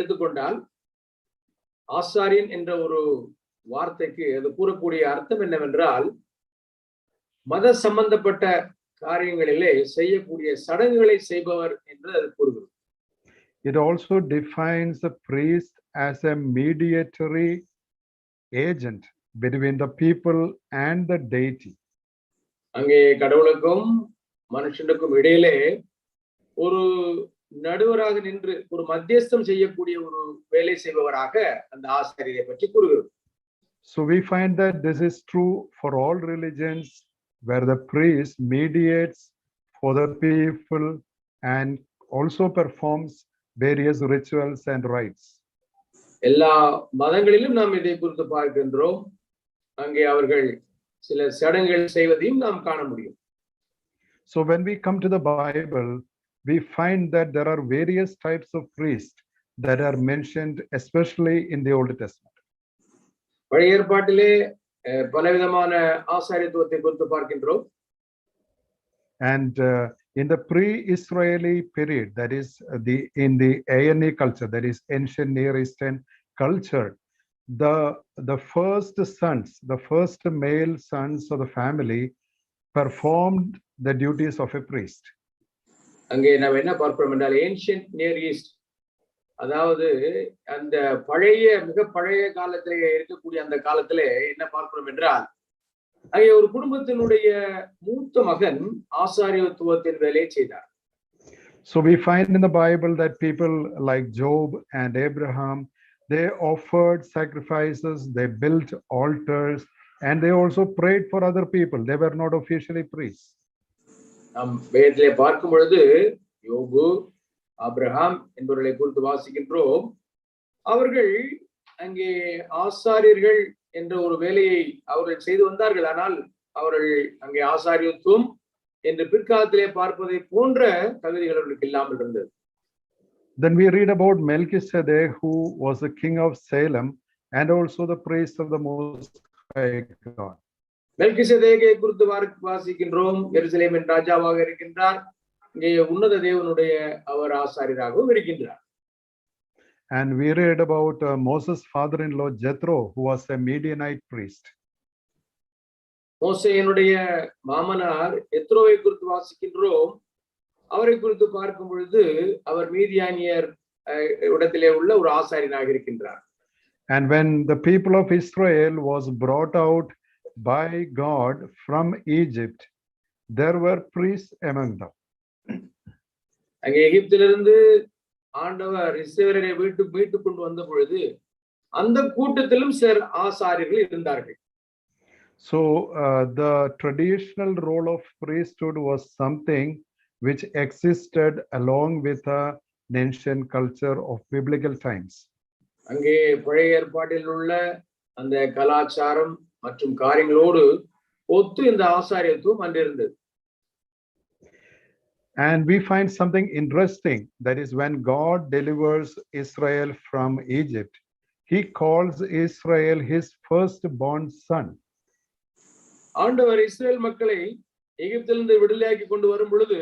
எடுத்துக்கொண்டால் ஆசாரியன் என்ற ஒரு வார்த்தைக்கு அது கூறக்கூடிய அர்த்தம் என்னவென்றால் மத சம்பந்தப்பட்ட காரியங்களிலே செய்யக்கூடிய சடங்குகளை செய்பவர் என்று அது கூறுகிறது. It also defines the priest as a mediatory agent between the people and the deity. அங்கே கடவுளுக்கும் மனுஷனுக்கும் இடையிலே ஒரு நடுவராக நின்று ஒரு மத்தியஸ்தம் செய்யக்கூடிய ஒரு வேலை செய்பவராக அந்த ஆசாரியரை பற்றி கூறுகிறது. So we find that this is true for all religions, where the priest mediates for the people and also performs various rituals and rites. எல்லா மதங்களிலும் நாம் இதை குறித்து பார்க்கின்றோம். அங்கே அவர்கள் சில சடங்குகள் செய்வதையும் நாம் காண முடியும். So when we come to the Bible, we find that there are various types of priests that are mentioned, especially in the Old Testament. பழைய ஏற்பாட்டிலே பலவிதமான ஆசாரியத்துவத்தை குறித்து பார்க்கின்றோம். And in the pre-Israeli period, that is in the ANE culture, that is ancient Near Eastern culture, the first sons, the first male sons of the family performed the duties of a priest. அங்கே நாம் என்ன பார்க்கிறோம் என்றால் ancient near east, அதாவது அந்த பழைய மிக பழைய காலத்திலே இருக்கக்கூடிய அந்த காலத்திலே என்ன பார்க்கிறோம் என்றால் அங்கே ஒரு குடும்பத்தினுடைய மூத்த மகன் ஆசாரியத்துவத்தின் வேலையை செய்தார். So we find in the Bible that people like Job and Abraham, they offered sacrifices, they built altars, and they also prayed for other people. They were not officially priests. நாம் வேதத்திலே பார்க்கும் பொழுது யோபு, ஆபிரகாம் என்பவர்களை குறித்து வாசிக்கின்றோம். அவர்கள் அங்கே ஆசாரியர்கள் என்ற ஒரு வேலையை அவர்கள் செய்து வந்தார்கள். ஆனால் அவர்கள் அங்கே ஆசாரியத்துவம் என்று பிற்காலத்திலே பார்ப்பதை போன்ற தகுதிகள் அவர்களுக்கு இல்லாமல் இருந்தது. Then we read about Melchizedek, who was the king of Salem and also the priest of the Most High God. மெல்கிசேதேக்கை குறித்து வாசிக்கின்றோம். எருசலேமின் ராஜாவாக இருக்கின்றார். இங்கே உன்னத தேவனுடைய அவர் ஆசாரியராகவும் இருக்கின்றார். And we read about Moses' father-in-law Jethro, who was a Midianite priest. மோசேயினுடைய மாமனார் எத்ரோவை குறித்து வாசிக்கின்றோம். அவரை குறித்து பார்க்கும் பொழுது அவர் மீதியானியர் இடத்திலே உள்ள ஒரு ஆசாரியனாக இருக்கின்றார். And when the people of Israel was brought out by God from Egypt, there were priests among them. அங்கே எகிப்திலிருந்து ஆண்டவர் இஸ்ரவேலை மீட்டு கொண்டு வந்த பொழுது அந்த கூட்டத்திலும் சிலர் ஆசாரியர்கள் இருந்தார்கள். So the traditional role of priesthood was something which existed along with the ancient culture of biblical times. அங்கே பழைய ஏற்பாட்டில் உள்ள அந்த கலாச்சாரம் மற்றும் காரியங்களோடு ஒத்து இந்த ஆசாரியத்துவம் அன்றிருந்தது. And we find something interesting, that is when God delivers Israel from Egypt, he calls Israel his firstborn son. ஆண்டவர் இஸ்ரவேல் மக்களை எகிப்திலிருந்து விடுதலையாக்கி கொண்டு வரும் பொழுது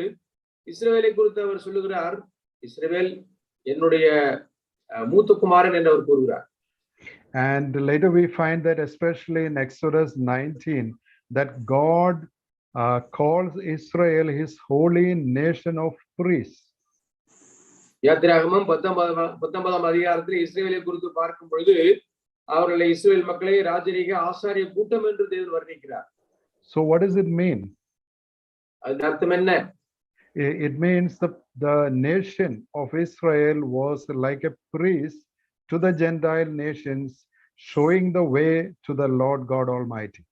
இஸ்ரவேலை குறித்து அவர் சொல்லுகிறார், இஸ்ரவேல் என்னுடைய மூத்த குமாரன் என்று அவர் கூறுகிறார். And later we find that especially in Exodus 19 that God calls Israel his holy nation of priests. யாத்திராகமம் 19ஆம் அதிகாரத்தில் இஸ்ரவேலை குறித்து பார்க்கும் பொழுது அவர்களை இஸ்ரவேல் மக்களை ராஜரீக ஆசாரிய கூட்டம் என்று தேவன் வர்ணிக்கிறார். So what does it mean? அதன் அர்த்தம் என்ன? It means the nation of Israel was like a priest to the Gentile nations, showing the way to the Lord God Almighty.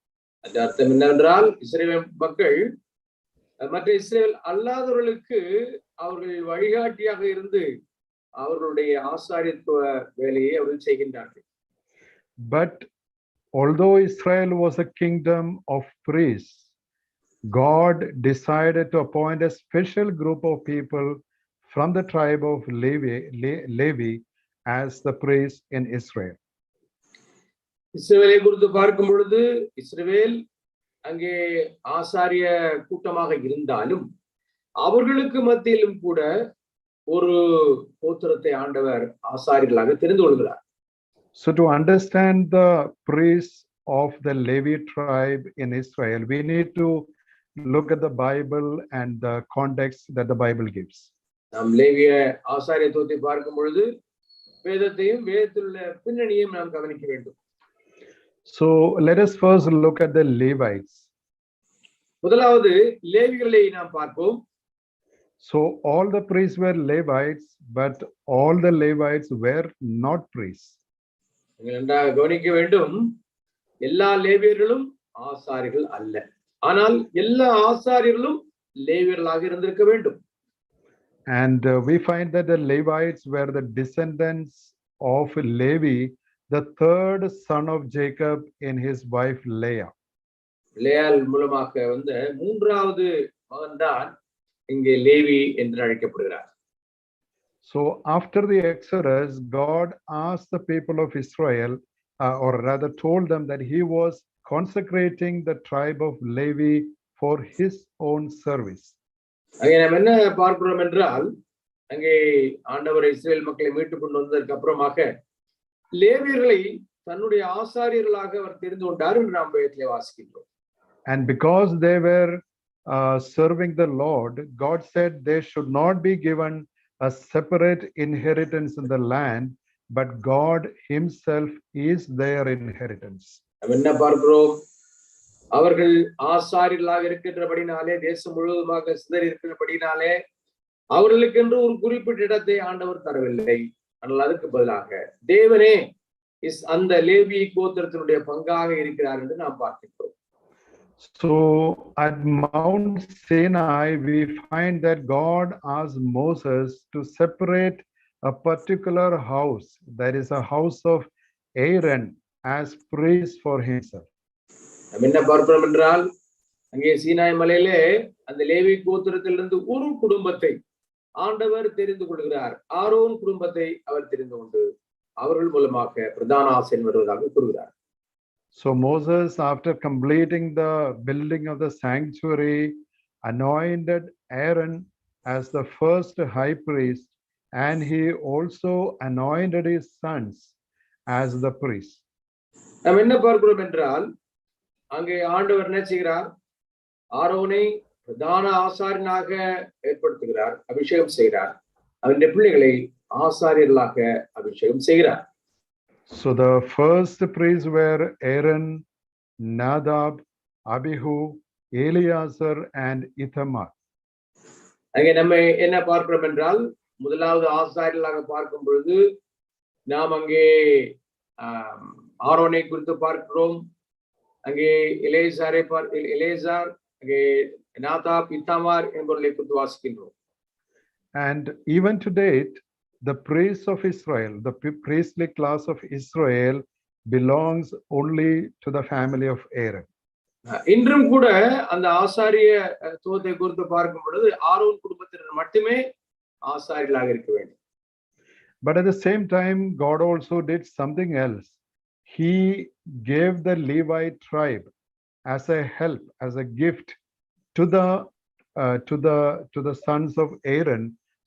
அதன் அர்த்தம் என்னவென்றால் இஸ்ரவேல் மக்கள் மற்ற இஸ்ரவேல் அல்லாதவர்களுக்கு அவர்கள் வழிகாட்டியாக இருந்து அவர்களுடைய ஆசாரியத்துவ வேலையை அவர்கள் செய்கின்றார்கள். But although Israel was a kingdom of priests, God decided to appoint a special group of people from the tribe of Levi as the priests in Israel. இஸ்ரவேலை குறித்து பார்க்கும் பொழுது இஸ்ரவேல் அங்கே ஆசாரிய கூட்டமாக இருந்தாலும் அவர்களுக்கு மத்தியிலும் கூட ஒரு கோத்திரத்தை ஆண்டவர் ஆசாரியர்களாக தெரிந்து கொள்கிறார். So to understand the priests of the Levi tribe in Israel, we need to look at the Bible and the context that the Bible gives. நாம் லேவிய ஆசாரியத்துவத்தை பார்க்கும் பொழுது வேதத்தையும் வேதத்தில் உள்ள பின்னணியையும் நாம் கவனிக்க வேண்டும். So let us first look at the Levites. முதலாவது லேவியர்களை நாம் பார்ப்போம். So all the priests were Levites, but all the Levites were not priests. நீங்கள் நன்றாக கவனிக்க வேண்டும். எல்லா லேவியர்களும் ஆசாரியர்கள் அல்ல. ஆனால் எல்லா ஆசாரியர்களும் லேவியர்களாக இருந்திருக்க வேண்டும். And we find that the Levites were the descendants of Levi, the third son of Jacob in his wife Leah. லேயாள் மூலமாக வந்த மூன்றாவது மகன்தான் இங்கே லேவி என்று அழைக்கப்படுகிறார். So after the Exodus, God asked the people of Israel, or rather told them that he was consecrating the tribe of Levi for his own service. அங்கே நாம் என்ன பார்க்கிறோம் என்றால், அங்கே ஆண்டவர் இஸ்ரேல் மக்களை மீட்டு கொண்டு வந்ததற்கு அப்புறமாக லேவியர்களை தன்னுடைய ஆசாரியர்களாக அவர் தெரிந்து கொண்டார் என்று நாம் வேதத்திலே வாசிக்கின்றோம். And because they were serving the Lord, God said they should not be given a separate inheritance in the land, but God himself is their inheritance. நாம் என்ன பார்க்கிறோம்? அவர்கள் ஆசாரியர்களாக இருக்கின்றபடினாலே, தேசம் முழுவதுமாக சிதறி இருக்கின்றபடினாலே அவர்களுக்கென்று ஒரு குறிப்பிட்ட இடத்தை ஆண்டவர் தரவில்லை. ஆனால் அதுக்கு பதிலாக தேவனே அந்த லேவி கோத்திரத்தினுடைய பங்காக இருக்கிறார் என்று நாம் பார்க்கிறோம். So at Mount Sinai, we find that God asked Moses to separate a particular house, that is a house of Aaron, as priest for himself. நாம் என்ன பார்க்கிறோம் என்றால், அங்கே சீனாய் மலையிலே அந்த லேவி கோத்திரத்திலிருந்து ஒரு குடும்பத்தை ஆண்டவர் தெரிந்து கொள்கிறார். ஆரோன் குடும்பத்தை அவர் தெரிந்து கொண்டு அவர்கள் மூலமாக பிரதான ஆசீர்வாதம் வருவதாக கூறுகிறார். So Moses, after completing the building of the sanctuary, anointed Aaron as the first high priest, and he also anointed his sons as the priests. நாம் என்ன பார்க்கிறோம் என்றால், அங்கே ஆண்டவர் என்ன செய்கிறார்? ஆரோனை பிரதான ஆசாரியனாக ஏற்படுத்துகிறார், அபிஷேகம் செய்கிறார். அவருடைய பிள்ளைகளை ஆசாரியர்களாக அபிஷேகம் செய்கிறார். So the first priests were Aaron, Nadab, Abihu, Eleazar, and Ithamar. அங்கே நம்ம என்ன பார்க்கிறோம் என்றால், முதலாவது ஆசாரியர்களாக பார்க்கும் பொழுது நாம் அங்கே ஆரோனை குறித்து பார்க்கிறோம். அங்கே எலேசார், அங்கே நாதாப், இத்தாமார் என்பவர்களை குறித்து வாசிக்கின்றோம். And even to date, the priests of Israel, the priestly class of Israel, belongs only to the family of Aaron. இன்றும் கூட அந்த ஆசாரிய துவத்தை குறித்து பார்க்கும் பொழுது ஆரோன் குடும்பத்தினர் மட்டுமே ஆசாரியர்களாக இருக்க வேண்டும். But at the same time, God also did something else. He gave the Levite tribe as a help, as a gift to the sons of Aaron,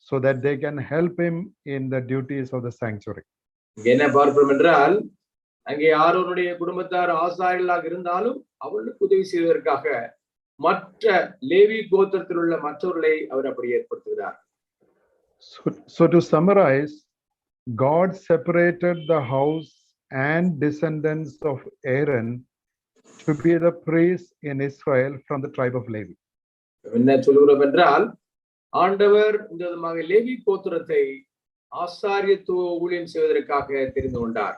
so that they can help him in the duties of the sanctuary. என்ன பார்க்கிறோம் என்றால், அங்கே ஆரோனுடைய குடும்பத்தார் ஆசாரியர்களாக இருந்தாலும் அவர்களுக்கு உதவி செய்வதற்காக மற்ற லேவி கோத்திரத்தில் உள்ள மற்றவர்களை அவர் அப்படி ஏற்படுத்துகிறார். So to summarize, God separated the house and descendants of Aaron to be the priests in Israel from the tribe of Levi. என்ன சொல்கிறோம் என்றால், ஆண்டவர் இந்த விதமாக லேவி கோத்திரத்தை ஆசாரியத்துவ ஊழியம் செய்வதற்காக தெரிந்து கொண்டார்.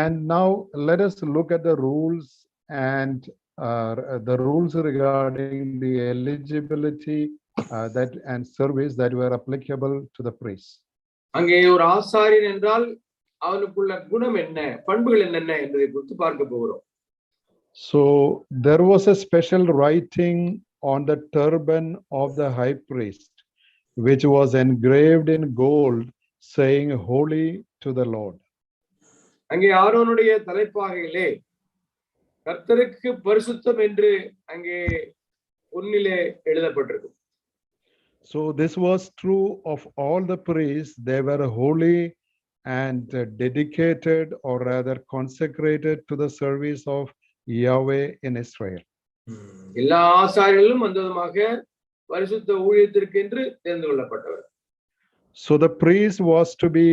And now let us look at the rules and the rules regarding the eligibility that and service that were applicable to the priests. அங்கே ஒரு ஆசாரியன் என்றால் அவனுக்குள்ள குணம் என்ன, பண்புகள் என்னென்ன என்பதை குறித்து பார்க்க போகிறோம். So there was a special writing on the turban of the high priest, which was engraved in gold, saying, "Holy to the Lord." அங்கே ஆரோனுடைய தலைப்பாகையிலே கர்த்தருக்கு பரிசுத்தம் என்று அங்கே பொன்னிலே எழுதப்பட்டிருக்கு. So this was true of all the priests. They were holy and dedicated, or rather consecrated to the service of Yahweh in Israel. எல்லா ஆசாரியர்களும் அந்த விதமாக பரிசுத்த ஊழியத்திற்கு என்று தேர்ந்து கொள்ளப்பட்டவர். So the priest was to be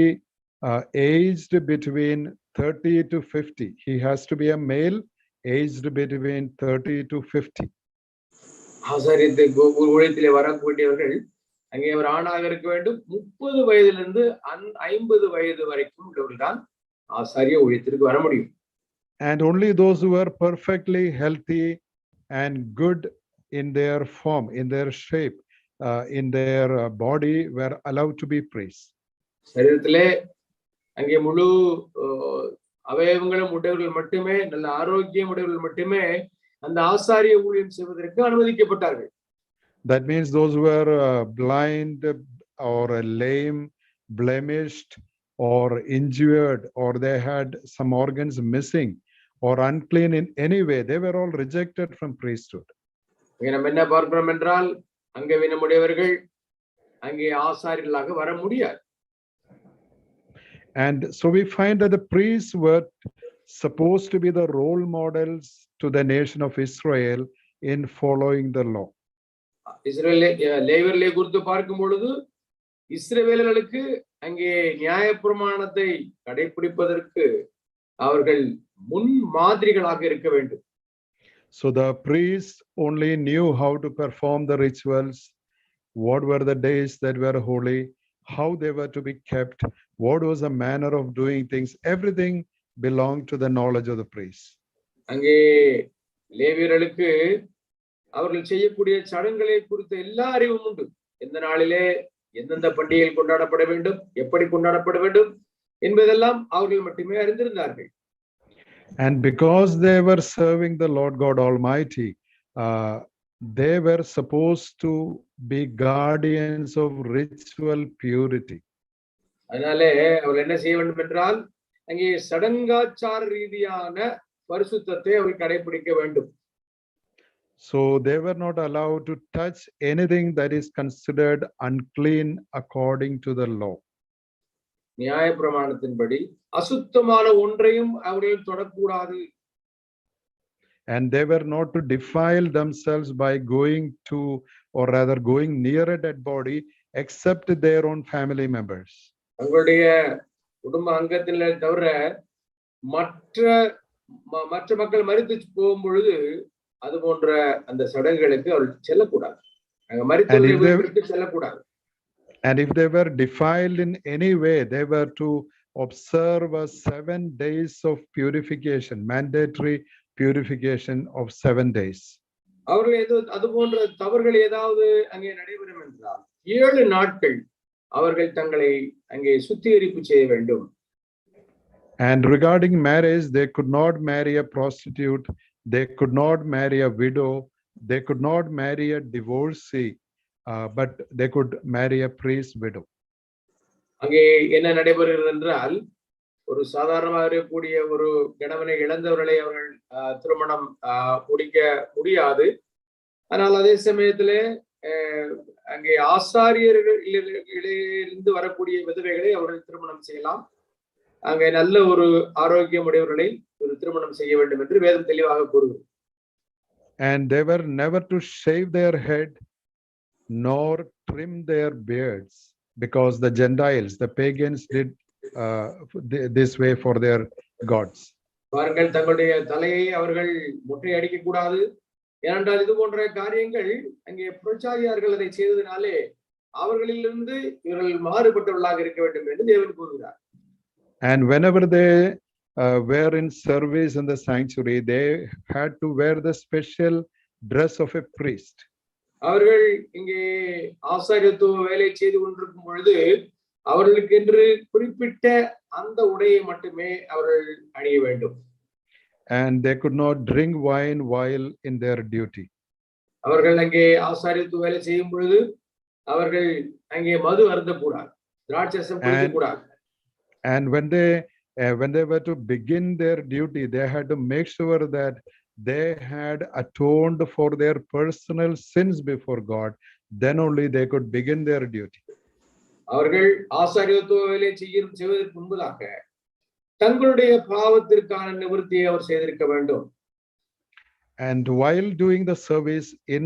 aged between 30 to 50. He has to be a male aged between 30 to 50. ஆசாரியத்துக்கு ஊழியத்திலே வரக்கூடியவர்கள் அங்கே ஒரு ஆணாக இருக்க வேண்டும். 30 வயதிலிருந்து 50 வயது வரைக்கும் உள்ளவர்கள் தான் ஆசாரிய ஊழியத்திற்கு வர முடியும். And only those who were perfectly healthy and good in their form, in their shape, in their body were allowed to be priests. சரீரத்திலே அங்கே முழு அவயவங்களும் உடையவர்கள் மட்டுமே, நல்ல ஆரோக்கியம் உடையவர்கள் மட்டுமே அந்த ஆசாரிய ஊழியம் செய்வதற்கு அனுமதிக்கப்பட்டார்கள். That means those who were blind or lame, blemished or injured, or they had some organs missing or unclean in any way, they were all rejected from priesthood. நம்ம என்ன பார்க்கிறோம் என்றால் அங்கவீனமுடையவர்கள் அங்கே ஆசாரியர்களாக வர முடியாது. And so we find that the priests were supposed to be the role models to the nation of Israel in following the law. லேவியர்களை குறித்து பார்க்கும் பொழுது இஸ்ரவேலர்களுக்கு அங்கே நியாயப்பிரமாணத்தை கடைபிடிப்பதற்கு அவர்கள் முன் மாதிரிகளாக இருக்க வேண்டும். So the priests only knew how to perform the rituals, what were the days that were holy, how they were to be kept, what was the manner of doing things. Everything belonged to the knowledge of the priests. அங்கே லேவியர்களுக்கு அவர்கள் செய்யக்கூடிய சடங்குகளை குறித்த எல்லா அறிவும் உண்டு. எந்த நாளிலே எந்தெந்த பண்டிகைகள் கொண்டாடப்பட வேண்டும், எப்படி கொண்டாடப்பட வேண்டும் என்பதெல்லாம் அவர்கள் மட்டுமே அறிந்திருந்தார்கள். And because they were serving the Lord God Almighty, they were supposed to be guardians of ritual purity. அதனாலே அவர்கள் என்ன செய்ய வேண்டும் என்றால் அங்கே சடங்காச்சார ரீதியான பரிசுத்தத்தை அவர்கள் கடைபிடிக்க வேண்டும். So they were not allowed to touch anything that is considered unclean according to the law. நியாயப்பிரமாணத்தின்படி அசுத்தமான ஒன்றையும் அவர்கள் தொடக்கூடாது. And they were not to defile themselves by going to, or rather going near a dead body, except their own family members. அவங்களுடைய குடும்ப அங்கத்திலே தவிர மற்ற மக்கள் மரித்து போகும் பொழுது அது போன்ற அந்த சடங்குகளுக்கு அவர்கள் செல்லக்கூடாது. மரித்தவர்களுக்கு செல்லக்கூடாது. And if they were defiled in any way, they were to observe 7 days of purification, mandatory purification of 7 days. அவர்கள் அது போன்ற தவறுகள் ஏதாவது அங்கே நடைபெறும் என்றால் 7 நாட்கள் அவர்கள் தங்களை அங்கே சுத்திகரிப்பு செய்ய வேண்டும். And regarding marriage, they could not marry a prostitute, they could not marry a widow, they could not marry a divorcee, but they could marry a priest widow. அங்கே என்ன நடைபெறுகிறது என்றால் ஒரு சாதாரணமாக இருக்கக்கூடிய ஒரு கணவனை இழந்தவர்களை அவர்கள் திருமணம் முடிக்க முடியாது. ஆனால் அதே சமயத்திலே அங்கே ஆசாரியர்களிலிருந்து வரக்கூடிய விதவைகளை அவர்கள் திருமணம் செய்யலாம். அங்கே நல்ல ஒரு ஆரோக்கியம் உடையவர்களை ஒரு திருமணம் செய்ய வேண்டும் என்று வேதம் தெளிவாக கூறுகிறது. And they were never to shave their head nor trim their beards, because the Gentiles, the pagans, did this way for their gods. பாருங்கள், தங்களுடைய தலையை அவர்கள் மொட்டை அடிக்க கூடாது. ஏனென்றால் இது போன்ற காரியங்கள் அங்கே புரட்சாரியார்கள் அதை செய்ததினாலே அவர்களிலிருந்து இவர்கள் மாறுபட்டவர்களாக இருக்க வேண்டும் என்று தேவன் கூறுகிறார். And whenever they were in service in the sanctuary, they had to wear the special dress of a priest. அவர்கள் இங்கே ஆசாரியத்துவ வேலை செய்து கொண்டிருக்கும் பொழுது அவர்களுக்கு என்று குறிப்பிட்ட அந்த உடையை மட்டுமே அவர்கள் அணிய வேண்டும். And they could not drink wine while in their duty. அவர்கள் அங்கே ஆசாரியத்துவ வேலை செய்யும் பொழுது அவர்கள் அங்கே மது அருந்தக்கூடாது, திராட்சரசம் குடிக்கக்கூடாது. And when they were to begin their duty, they had to make sure that they had atoned for their personal sins before God. then only they could begin their duty. அவர்கள் ஆசாரியத்துவ வேலை செய்வதற்கு முன்பதாக தங்களுடைய பாவத்திற்கான நிவர்த்தியை அவர் செய்திருக்க வேண்டும். And while doing the service in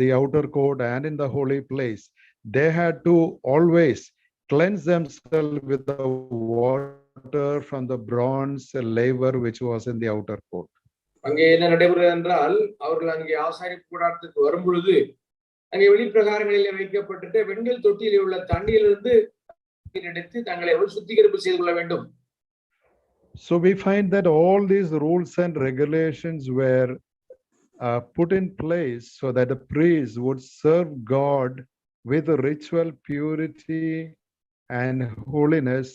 the outer court and in the holy place, they had to always cleanse themselves with the water from the bronze laver which was in the outer court. அங்கே என்ன நடைபெறுகிறது என்றால், அவர்கள் அங்கே ஆசாரிப்பு கூடாரத்துக்கு வரும் பொழுது அங்கே வெளிப்பிரகாரங்களிலே வைக்கப்பட்டுட்டு வெண்கல் தொட்டியில் உள்ள தண்ணீரிலிருந்து எடுத்து தங்களை சுத்திகரிப்பு செய்து கொள்ள வேண்டும். So we find that all these rules and regulations were put in place so that the priest would serve God with ritual purity and holiness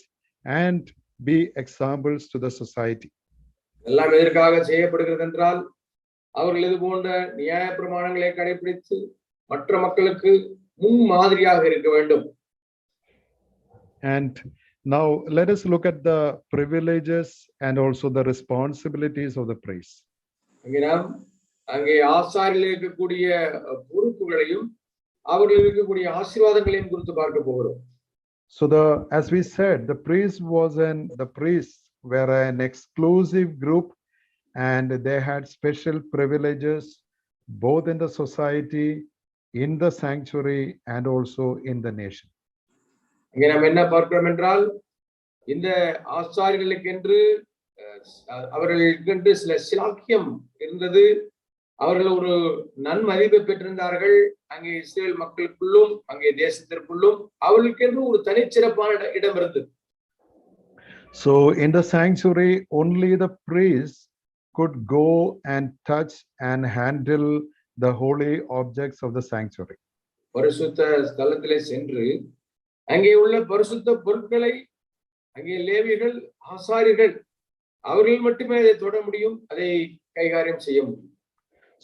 and be examples to the society. எல்லாம் எதற்காக செய்யப்படுகிறது என்றால், அவர்கள் இது போன்ற நியாய பிரமாணங்களை கடைபிடித்து மற்ற மக்களுக்கு முன்மாதிரியாக இருக்க வேண்டும். And now let us look at the privileges and also the responsibilities of the priest. அங்கே ஆசாரியில் இருக்கக்கூடிய பொறுப்புகளையும் அவர்கள் இருக்கக்கூடிய ஆசீர்வாதங்களையும் குறித்து பார்க்க போகிறோம். So as we said, the priests were an exclusive group and they had special privileges both in the society, in the sanctuary and also in the nation. இங்கே நாம் என்ன பார்க்கிறோம் என்றால், இந்த ஆசாரியர்களுக்கென்று அவர்களுக்கென்று சில சிலாக்கியம் இருந்தது. அவர்கள் ஒரு நன்மதிப்பை பெற்றிருந்தார்கள். அங்கே இஸ்ரேல் மக்களுக்குள்ளும் அங்கே தேசத்திற்குள்ளும் அவர்களுக்கென்று ஒரு தனிச்சிறப்பான இடம் இருந்தது. So in the sanctuary, only the priest could go and touch and handle the holy objects of the sanctuary. பரிசுத்த ஸ்தலத்திலே சென்று அங்கே உள்ள பரிசுத்த பொருட்களை அங்கே லேவியர்கள் ஆசாரியர்கள் அவர்கள் மட்டுமே அதை தொட முடியும், அதை கைகாரியம் செய்ய முடியும்.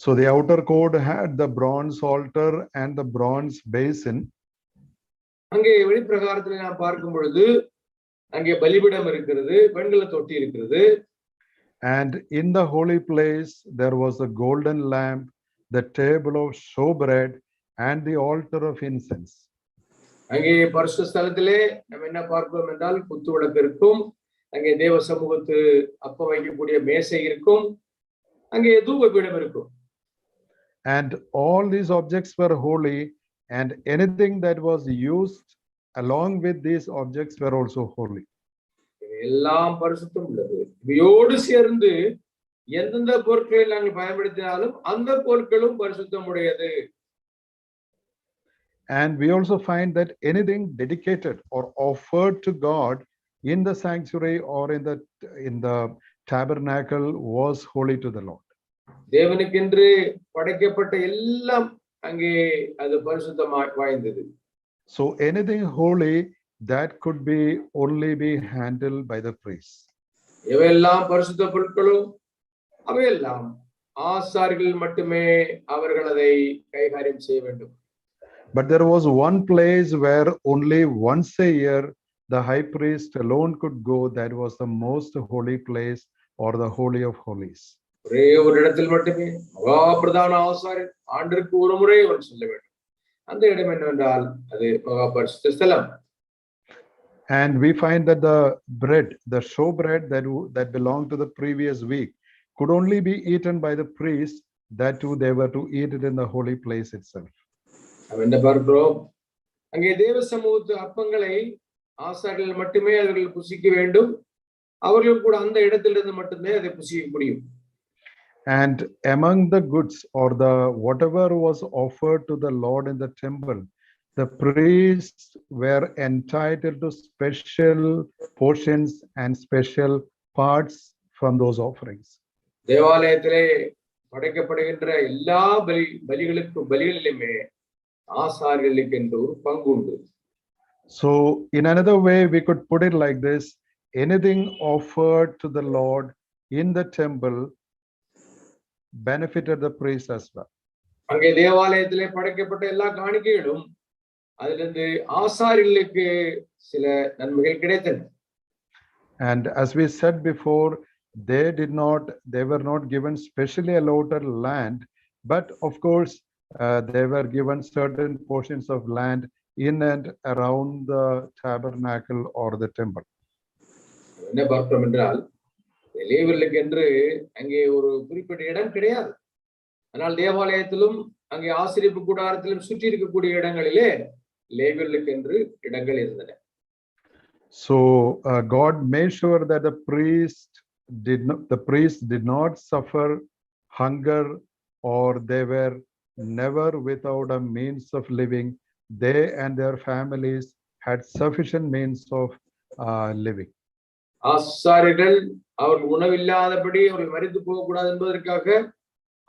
So the outer court had the bronze altar and the bronze basin. அங்கே வெளிப்பிரகாரத்தில் நாம் பார்க்கும் பொழுது அங்கே பலிபீடம் இருக்கிறது, வெண்கல தொட்டி இருக்கிறது. And in the holy place there was a golden lamp, the table of showbread and the altar of incense. அங்கே பரிசுத்த ஸ்தலத்திலே நாம் என்ன பார்க்கிறோம் என்றால், குத்து விளக்கு இருக்கும், அங்கே தேவ சமூகத்து அப்பம் வைக்கக்கூடிய மேசை இருக்கும், அங்கே தூபபீடம் இருக்கும். And all these objects were holy and anything that was used along with these objects were also holy. எல்லாம் பரிசுத்தம் உள்ளது. இவையோடு சேர்ந்து எந்தெந்த பொருட்களை நாங்கள் பயன்படுத்தினாலும் அந்த பொருட்களும் பரிசுத்தம் உடையது. And we also find that anything dedicated or offered to God in the sanctuary or in the tabernacle was holy to the Lord. தேவனுக்கென்று படைக்கப்பட்ட எல்லாம் அங்கே அது பரிசுத்தமாய் வாய்ந்தது. So anything holy that could only be handled by the priest. எவையெல்லாம் பரிசுத்த பொருட்களோ அவையெல்லாம் ஆசாரியர்கள் மட்டுமே அவர்கள் அதை கைகாரியம் செய்ய வேண்டும். But there was one place where only once a year the high priest alone could go. That was the most holy place or the holy of holies. ஒரே ஒரு இடத்தில் மட்டுமே மகா பிரதான ஆசாரியர் ஆண்டிற்கு ஒரு முறை அவர் செல்ல வேண்டும். அந்த இடம் என்னவென்றால் அது மகா பரிசுத்த ஸ்தலம். And we find that the bread, the show bread that belonged to the previous week could only be eaten by the priest. That too they were to eat it in the holy place itself. என்ன பார்க்கிறோம், அங்கே தேவ சமூகத்து அப்பங்களை ஆசாரியர்கள் மட்டுமே அவர்கள் புசிக்க வேண்டும். அவர்கள் கூட அந்த இடத்திலிருந்து மட்டுமே அதை புசிக்க முடியும். And among the goods or whatever was offered to the Lord in the temple, the priests were entitled to special portions and special parts from those offerings. தேவாலயத்திலே படைக்கப்படுகின்ற எல்லா பலிகளிலுமே ஆசாரியர்களுக்கு என்று ஒரு பங்கு உண்டு. So in another way we could put it like this: anything offered to the Lord in the temple benefited the priest as well. அங்கே தேவாலயத்திலே படைக்கப்பட்ட எல்லா காணிக்கைகளும் அதிலிருந்து ஆசாரியர்களுக்கு சில நன்மைகள் கிடைத்தன. And as we said before, they were not given specially allotted land, but of course they were given certain portions of land in and around the tabernacle or the temple. என்ன பார்க்கிறோம் என்றால் லேவியர்களுக்கு என்று அங்கே ஒரு குறிப்பிட்ட இடம் கிடையாது. ஆனால் தேவாலயத்திலும் அங்கே ஆசரிப்பு கூடாரத்திலும் சுற்றி இருக்கக்கூடிய இடங்களிலே லேவியர்களுக்கு என்று இடங்கள் இருந்தன. So God made sure that the priest did not suffer hunger, or they were never without a means of living. They and their families had sufficient means of living. ஆசாரியர்கள் அவர்கள் உணவில்லாதபடி அவர்கள் மரித்து போகக்கூடாது என்பதற்காக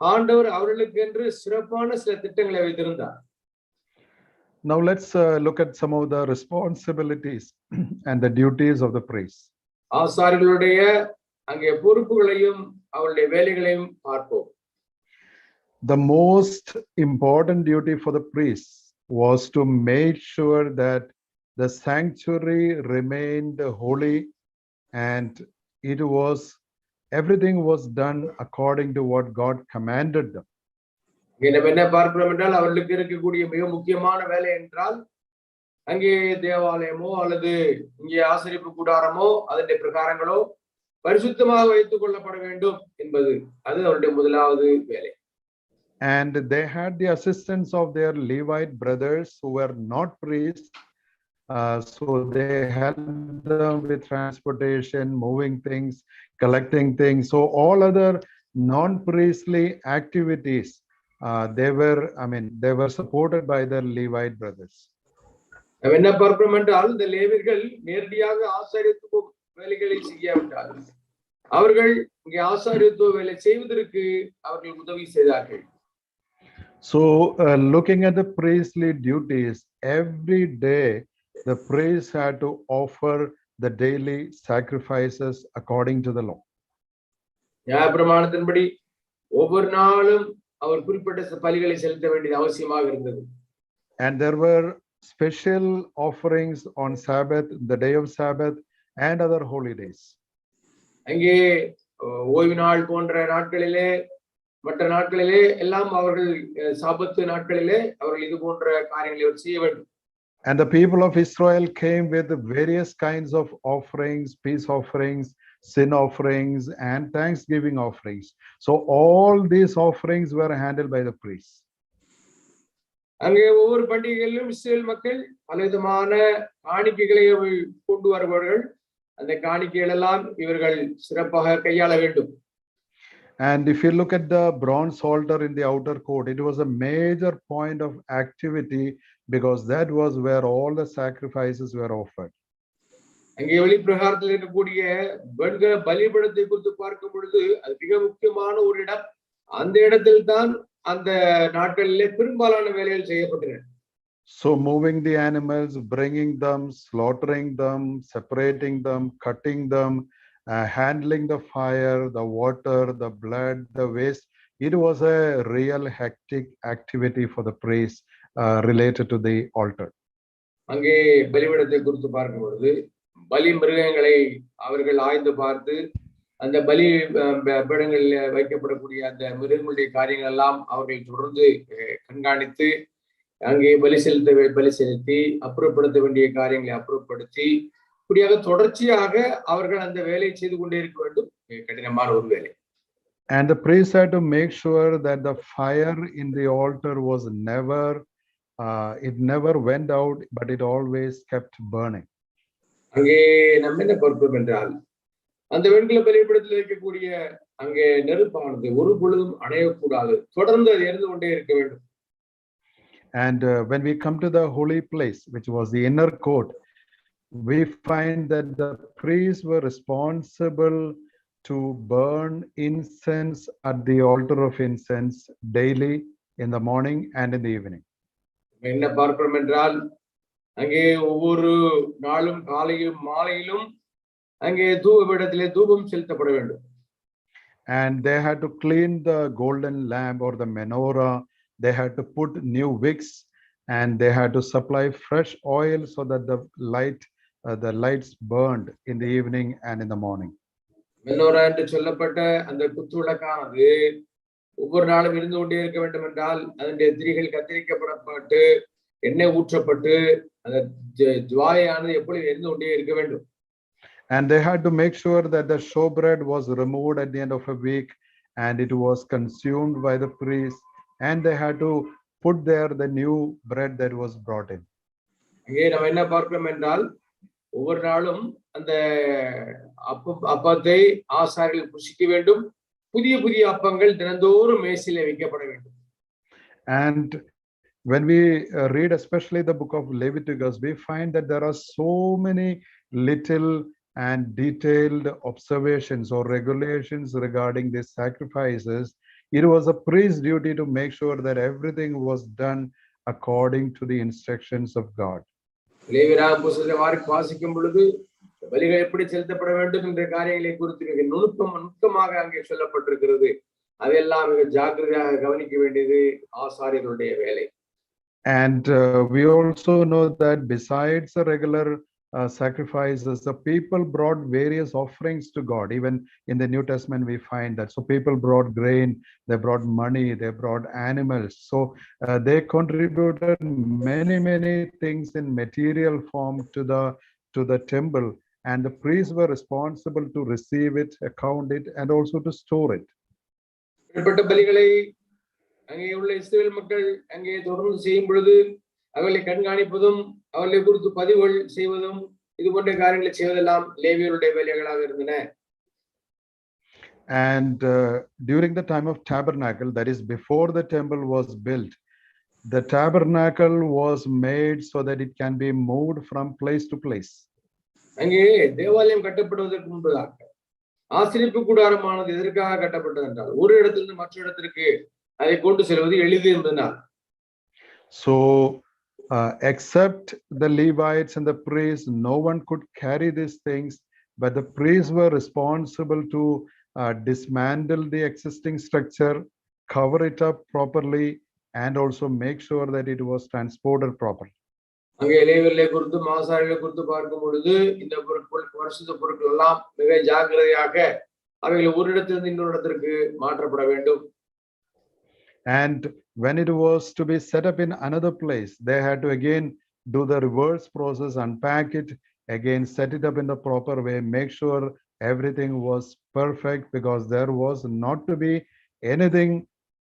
ஆண்டவர் அவர்களுக்கு என்று சிறப்பான சில திட்டங்களை வைத்திருந்தார். Now let's look at some of the responsibilities and the duties of the priest. ஆசாரியர்களுடைய அங்கே பொறுப்புகளையும் அவருடைய வேலைகளையும் பார்ப்போம். The most important duty for the priests was to make sure that the sanctuary remained holy, and everything was done according to what God commanded them. நம்ம என்ன பார்க்கிறோம் என்றால் அவர்களுக்கு இருக்கக்கூடிய மிக முக்கியமான வேலை என்றால் அங்கே தேவாலயமோ அல்லது இங்கே ஆசரிப்பு கூடாரமோ அதனுடைய பிரகாரங்களோ பரிசுத்தமாக வைத்துக் கொள்ளப்பட வேண்டும் என்பது அது அவருடைய முதலாவது வேலை. And they had the assistance of their Levite brothers who were not priests. So they helped them with transportation, moving things, collecting things. So all other non-priestly activities, they were supported by their Levite brothers. என்ன பார்க்கிறோம் என்றால் இந்த லேவியர்கள் நேரடியாக ஆசாரியத்துவ வேலைகளை செய்யாவிட்டார்கள். அவர்கள் இங்கே ஆசாரியத்துவ வேலை செய்வதற்கு அவர்கள் உதவி செய்தார்கள். So looking at the priestly duties, every day the priests had to offer the daily sacrifices according to the law. நியாயப்பிரமாணத்தின்படி ஒவ்வொரு நாளும் அவர் குறிப்பிட்ட பலிகளை செலுத்த வேண்டியது அவசியமாக இருந்தது. And there were special offerings on Sabbath, the day of Sabbath, and other holy days. அங்கே ஓய்வு நாள் போன்ற நாட்களிலே மற்ற நாட்களிலே எல்லாம் அவர்கள் சாபத்து நாட்களிலே அவர்கள் இது போன்ற காரியங்களை செய்ய வேண்டும். And the people of Israel came with various kinds of offerings, peace offerings, sin offerings, and thanksgiving offerings. So all these offerings were handled by the priests. அங்கே ஒவ்வொரு பண்டிகைகளிலும் இஸ்ரேல் மக்கள் பலவிதமான காணிக்கைகளை கொண்டு வருவார்கள். அந்த காணிக்கைகள் எல்லாம் இவர்கள் சிறப்பாக கையாள வேண்டும். And if you look at the bronze altar in the outer court, it was a major point of activity because that was where all the sacrifices were offered. அங்கே வெளிப்பிரகாரத்தில் இருக்கக்கூடிய வெண்கல பலிபீடத்தை குறித்து பார்க்கும் பொழுது அது மிக முக்கியமான ஒரு இடம். அந்த இடத்தில் தான் அந்த நாட்களிலே பெரும்பாலான வேலைகள் செய்யப்பட்டன. So moving the animals, bringing them, slaughtering them, separating them, cutting them, handling the fire, the water, the blood, the waste, it was a real hectic activity for the priests related to the altar. அங்கே பலிபீடத்தை குறித்து பார்க்கும் பொழுது பலி மிருகங்களை அவர்கள் ஆய்ந்து பார்த்து அந்த பலி பீடங்களில் வைக்கப்படக்கூடிய அந்த மிருகங்களுடைய காரியங்கள் எல்லாம் அவர்கள் தொடர்ந்து கண்காணித்து அங்கே பலி செலுத்தி அப்புறப்படுத்த வேண்டிய காரியங்களை அப்புறப்படுத்தி இப்படியாக தொடர்ச்சியாக அவர்கள் அந்த வேலையை செய்து கொண்டே இருக்க வேண்டும். கடினமான ஒரு வேலை. And the priest had to make sure that the fire in the altar was never went out, but it always kept burning. அங்கே நம்ம என்ன பார்ப்போம் என்றால் அந்த வெண்கல பலிபீடத்தில் இருக்கக்கூடிய அங்கே நெருப்பானது ஒரு பொழுதும் அணையக்கூடாது, தொடர்ந்து அது எரிந்து கொண்டே இருக்க வேண்டும். And when we come to the holy place, which was the inner court, we find that the priests were responsible to burn incense at the altar of incense daily in the morning and in the evening. என்ன பார்க்கிறோம் என்றால் அங்கே ஒவ்வொரு நாளும் காலையிலும் மாலையிலும் அங்கே தூபபீடத்திலே தூபம் செலுத்தப்பட வேண்டும். And they had to clean the golden lamp or the menorah. They had to put new wicks, and they had to supply fresh oil so that the lights burned in the evening and in the morning. Menorah என்று சொல்லப்பட்ட அந்த குத்துவிளக்கானது ஒவ்வொரு நாளும் இருந்து கொண்டே இருக்க வேண்டும் என்றால் அதனுடைய திரிகள் கத்திரிக்கப்படப்பட்டு எண்ணெய் ஊற்றப்பட்டு அந்த ஜுவாலையானது எப்பொழுது இருந்து கொண்டே இருக்க வேண்டும். And they had to make sure that the showbread was removed at the end of a week and it was consumed by the priest, and they had to put there the new bread that was brought in. அங்கே நம்ம என்ன பார்க்கிறோம் என்றால் ஒவ்வொரு நாளும் அந்த அப்பத்தை ஆசாரியர்கள் புசிக்க வேண்டும். புதிய புதிய அப்பங்கள் தினந்தோறும் மேசையிலே வைக்கப்பட வேண்டும். And when we read especially the book of Leviticus, we find that there are so many little and detailed observations or regulations regarding these sacrifices. It was a priest's duty to make sure that everything was done according to the instructions of God. லேவியராகம புத்தகத்தை வாசிக்கும் பொழுது பலிகள் எப்படி செலுத்தப்பட வேண்டும் என்ற காரியங்களை குறித்து மிக நுட்பமாக அங்கே சொல்லப்பட்டிருக்கிறது. அதெல்லாம் மிக ஜாக்கிரதையாக கவனிக்க வேண்டியது ஆசாரியர்களுடைய வேலை. And we also know that besides the regular sacrifices, the people brought various offerings to God. Even in the New Testament, we find that. So people brought grain, they brought money, they brought animals. So they contributed many things in material form to the temple, and the priests were responsible to receive it, account it, and also to store it. பலிகளை அங்கே உள்ள இஸ்ரவேல் மக்கள் அங்கே தொடர்ந்து செய்யும் பொழுது அவர்களை கண்காணிப்பதும் அவர்களை குறித்து பதிவுகள் செய்வதும் இது போன்ற காரியங்களை செய்வதெல்லாம் லேவியருடைய வேலைகளாக இருந்தன. And during the time of tabernacle, that is before the temple was built, the tabernacle was made so that it can be moved from place to place. அங்கே தேவாலயம் கட்டப்படுவதற்கு முன்பதாக ஆசரிப்பு கூடாரமானது எதற்காக கட்டப்பட்டது என்றால் ஒரு இடத்திலிருந்து மற்ற இடத்திற்கு அதை கொண்டு செல்வது எளிது என்பதனால். So except the Levites and the priests, no one could carry these things, but the priests were responsible to dismantle the existing structure, cover it up properly, and also make sure that it was transported properly. அங்கே லேவியர்களை குறித்து ஆசாரியர்களை குறித்து பார்க்கும் பொழுது இந்த பரிசுத்த பொருட்கள் எல்லாம் மிக ஜாக்கிரதையாக அவைகள் ஒரு இடத்திலிருந்து இன்னொரு இடத்திற்கு மாற்றப்பட வேண்டும். And when it was to be set up in another place, they had to again do the reverse process, unpack it, again set it up in the proper way, make sure everything was perfect, because there was not to be anything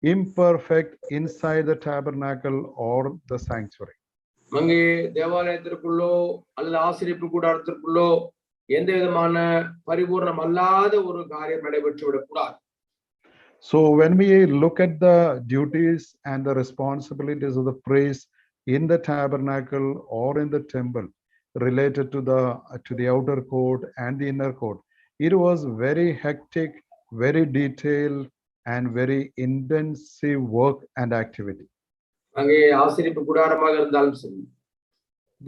imperfect inside the tabernacle or the sanctuary. அங்கே தேவாலயத்திற்குள்ளோ அல்லது ஆசரிப்பு கூடாரத்திற்குள்ளோ எந்த விதமான பரிபூர்ணம் அல்லாத ஒரு காரியம் நடைபெற்று விடக்கூடாது. So when we look at the duties and the responsibilities of the priest in the tabernacle or in the temple related to the outer court and the inner court, it was very hectic, very detailed, and very intensive work and activity. அங்கே ஆசரிப்பு கூடாரமாக இருந்தாலும் சரி,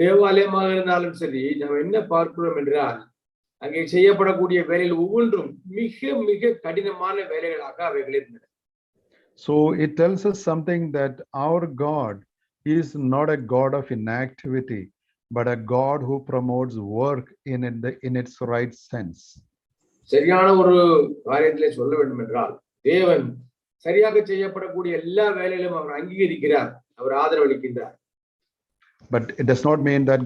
தேவாலயமாக இருந்தாலும் சரி, நாம் என்ன பார்க்கிறோம் என்றால் அங்கே செய்யப்படக்கூடிய வேலைகள் ஒவ்வொன்றும் மிக மிக கடினமான வேலைகளாக அவைகள் இருந்தன. So it tells us something, that our God is not a God of inactivity, but a God who promotes work in its right sense. சரியான ஒரு காரியத்திலே சொல்ல வேண்டும் என்றால் தேவன் சரியாக செய்யப்படக்கூடிய எல்லா வேலையிலும் அவர் அங்கீகரிக்கிறார், அவர் ஆதரவளிக்கின்றார். But it does not mean that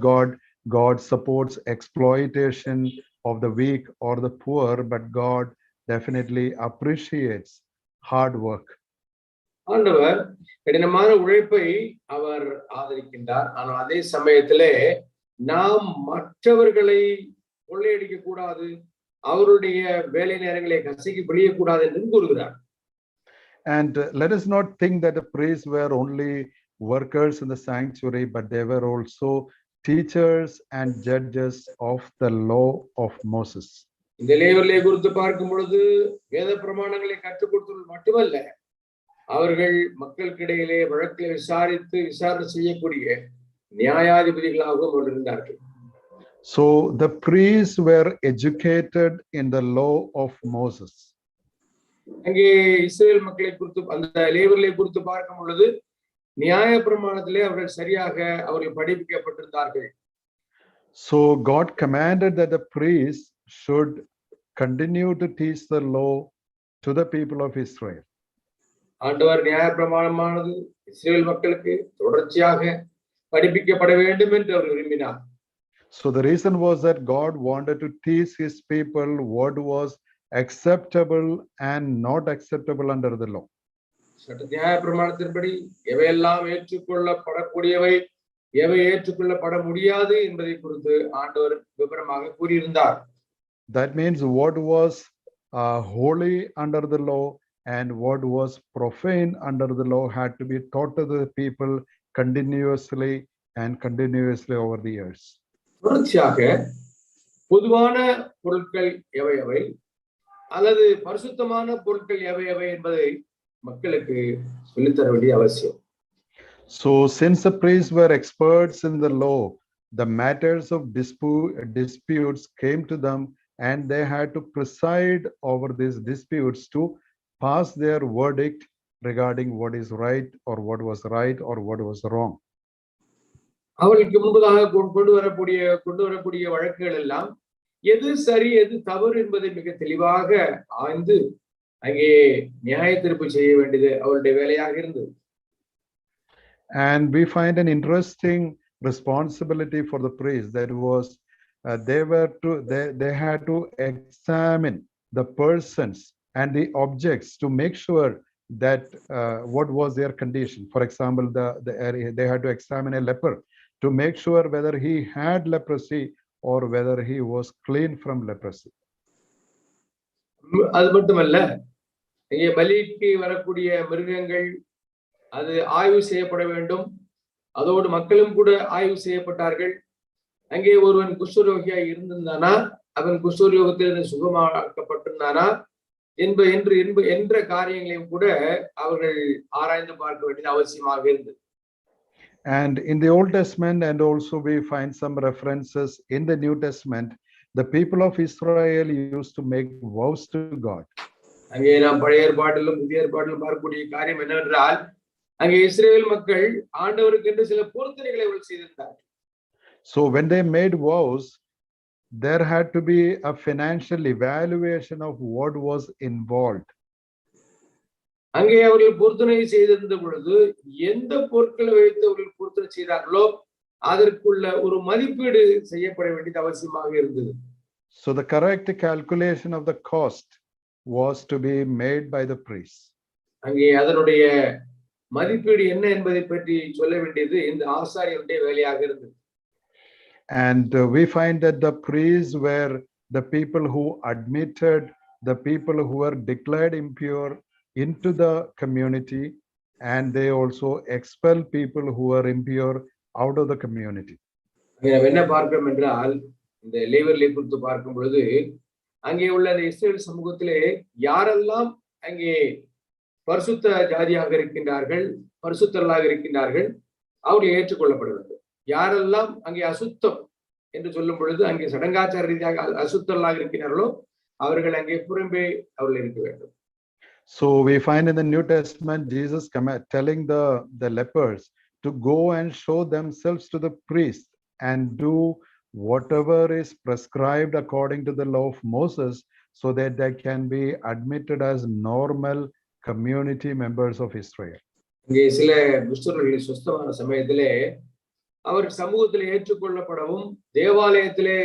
God supports exploitation of the weak or the poor, but God definitely appreciates hard work. ஆண்டவர் கடினமான உழைப்பை அவர் ஆதரிக்கின்றார். ஆனால் அதே சமயத்திலே நாம் மற்றவர்களை கொள்ளையடிக்க கூடாது, அவருடைய வேலை நேரங்களை கசக்கி பிழியக்கூடாது என்று கூறுகிறார். And let us not think that the priests were only workers in the sanctuary, but they were also teachers and judges of the law of Moses. இந்த லேவியர்களை குறித்து பார்க்கும் பொழுது வேத பிரமாணங்களை கற்றுக் கொடுத்தது மட்டுமல்ல, அவர்கள் மக்களுக்கிடையிலே வழக்கை விசாரணை செய்யக்கூடிய நியாயாதிபதிகளாகவும் இருந்தார்கள். So the priests were educated in the law of Moses. அங்கே இஸ்ரவேல் மக்களை குறித்து அந்த லேவியர்களை குறித்து பார்க்கும் பொழுது நியாய பிரமாணத்திலே அவர்கள் சரியாக அவர்கள் படிப்பிக்கப்பட்டிருந்தார்கள். So God commanded that the priests should continue to teach the law to the people of Israel. ஆண்டவர் நியாயப்பிரமாணமானது இஸ்ரேல் மக்களுக்கு தொடர்ச்சியாக படிப்பிக்கப்பட வேண்டும் என்று அவர் விரும்பினார். So the reason was that God wanted to teach his people what was acceptable and not acceptable under the law. சட்ட நியாயப்பிரமாணத்தின்படி எவையெல்லாம் ஏற்றுக்கொள்ளப்படக்கூடியவை, எவை ஏற்றுக்கொள்ளப்பட முடியாது என்பதை குறித்து ஆண்டவர் விவரமாக கூறியிருந்தார். That means what was holy under the law and what was profane under the law had to be taught to the people continuously over the years. தொடர்ச்சியாக பொதுவான பொருட்கள் எவை அல்லது பரிசுத்தமான பொருட்கள் எவை என்பதை மக்களுக்கு சொல்லித்தர வேண்டிய அவசியம். So since the priests were experts in the law, the matters of disputes came to them and they had to preside over these disputes to pass their verdict regarding what is right or what was right or what was wrong. அவர்களுக்கு முன்பதாக கொண்டு வரக்கூடிய வழக்குகள் எல்லாம் எது சரி எது தவறு என்பதை மிக தெளிவாக ஆய்ந்து அங்கே நியாய தீர்ப்பு செய்ய வேண்டியது அவருடைய வேலையாக இருந்தது. And we find an interesting responsibility for the priests that was they had to examine the persons and the objects to make sure that what was their condition. For example, they had to examine a leper to make sure whether he had leprosy or whether he was clean from leprosy. அது மட்டுமல்ல, இங்கே பலிக்கு வரக்கூடிய மிருகங்கள் அது ஆய்வு செய்யப்பட வேண்டும். அதோடு மக்களும் கூட ஆய்வு செய்யப்பட்டார்கள். அங்கே ஒருவன் குஷ்டரோகியாய் இருந்திருந்தானா, அவன் குஷ்டரோகத்திலிருந்து சுகமாக்கப்பட்டிருந்தானா என்ற காரியங்களையும் கூட அவர்கள் ஆராய்ந்து பார்க்க வேண்டியது அவசியமாக இருந்தது. And in the Old Testament, and also we find some references in the New Testament, the people of Israel used to make vows to God. அங்கே நாம் பழைய ஏற்பாட்டிலும் புதிய ஏற்பாட்டிலும் பார்க்கக்கூடிய காரியம் என்னவென்றால், அங்கே இஸ்ரவேல் மக்கள் ஆண்டவருக்கு என்று சில பொருத்தனைகளை அவர்கள் செய்திருந்தார்கள். So when they made vows, there had to be a financial evaluation of what was involved. அங்கே அவர்கள் பொருத்தனை செய்திருந்த பொழுது எந்த பொருட்களை வைத்து அவர்கள் பொருத்தனை செய்தார்களோ அதற்குள்ள ஒரு மதிப்பீடு செய்யப்பட வேண்டியது அவசியமாக இருந்தது. So the correct calculation of the cost was to be made by the priest. அங்கே அதனுடைய மதிப்பீடு என்ன என்பதை பற்றி சொல்ல வேண்டியது இந்த ஆசாரியருடைய வேலையாக இருந்தது. And we find that the priests were the people who admitted the people who were declared impure into the community, and they also expel people who are impure out of the community. என்ன பார்க்கிறோம் என்றால், இந்த லேவியர்களை குறித்து பார்க்கும் பொழுது அங்கே உள்ள அந்த இஸ்ரவேல் சமூகத்திலே யாரெல்லாம் அங்கே பரிசுத்த ஜாதியாக இருக்கின்றார்கள், பரிசுத்தர்களாக இருக்கின்றார்கள், அவர்கள் ஏற்றுக்கொள்ளப்பட வேண்டும். யாரெல்லாம் அங்கே அசுத்தம் என்று சொல்லும் பொழுது அங்கே சடங்காச்சார ரீதியாக அசுத்தர்களாக இருக்கிறார்களோ அவர்கள் அங்கே புறம்பே அவர்கள் இருக்க வேண்டும். So we find in the New Testament Jesus telling the lepers to go and show themselves to the priest and do whatever is prescribed according to the law of Moses, so that they can be admitted as normal community members of Israel. இங்கே சில குஷ்டரோகிகளை சுத்தமான சமயத்திலே அவர் சமூகத்திலே ஏற்றுக்கொள்ளப்படவும் தேவாலயத்திலே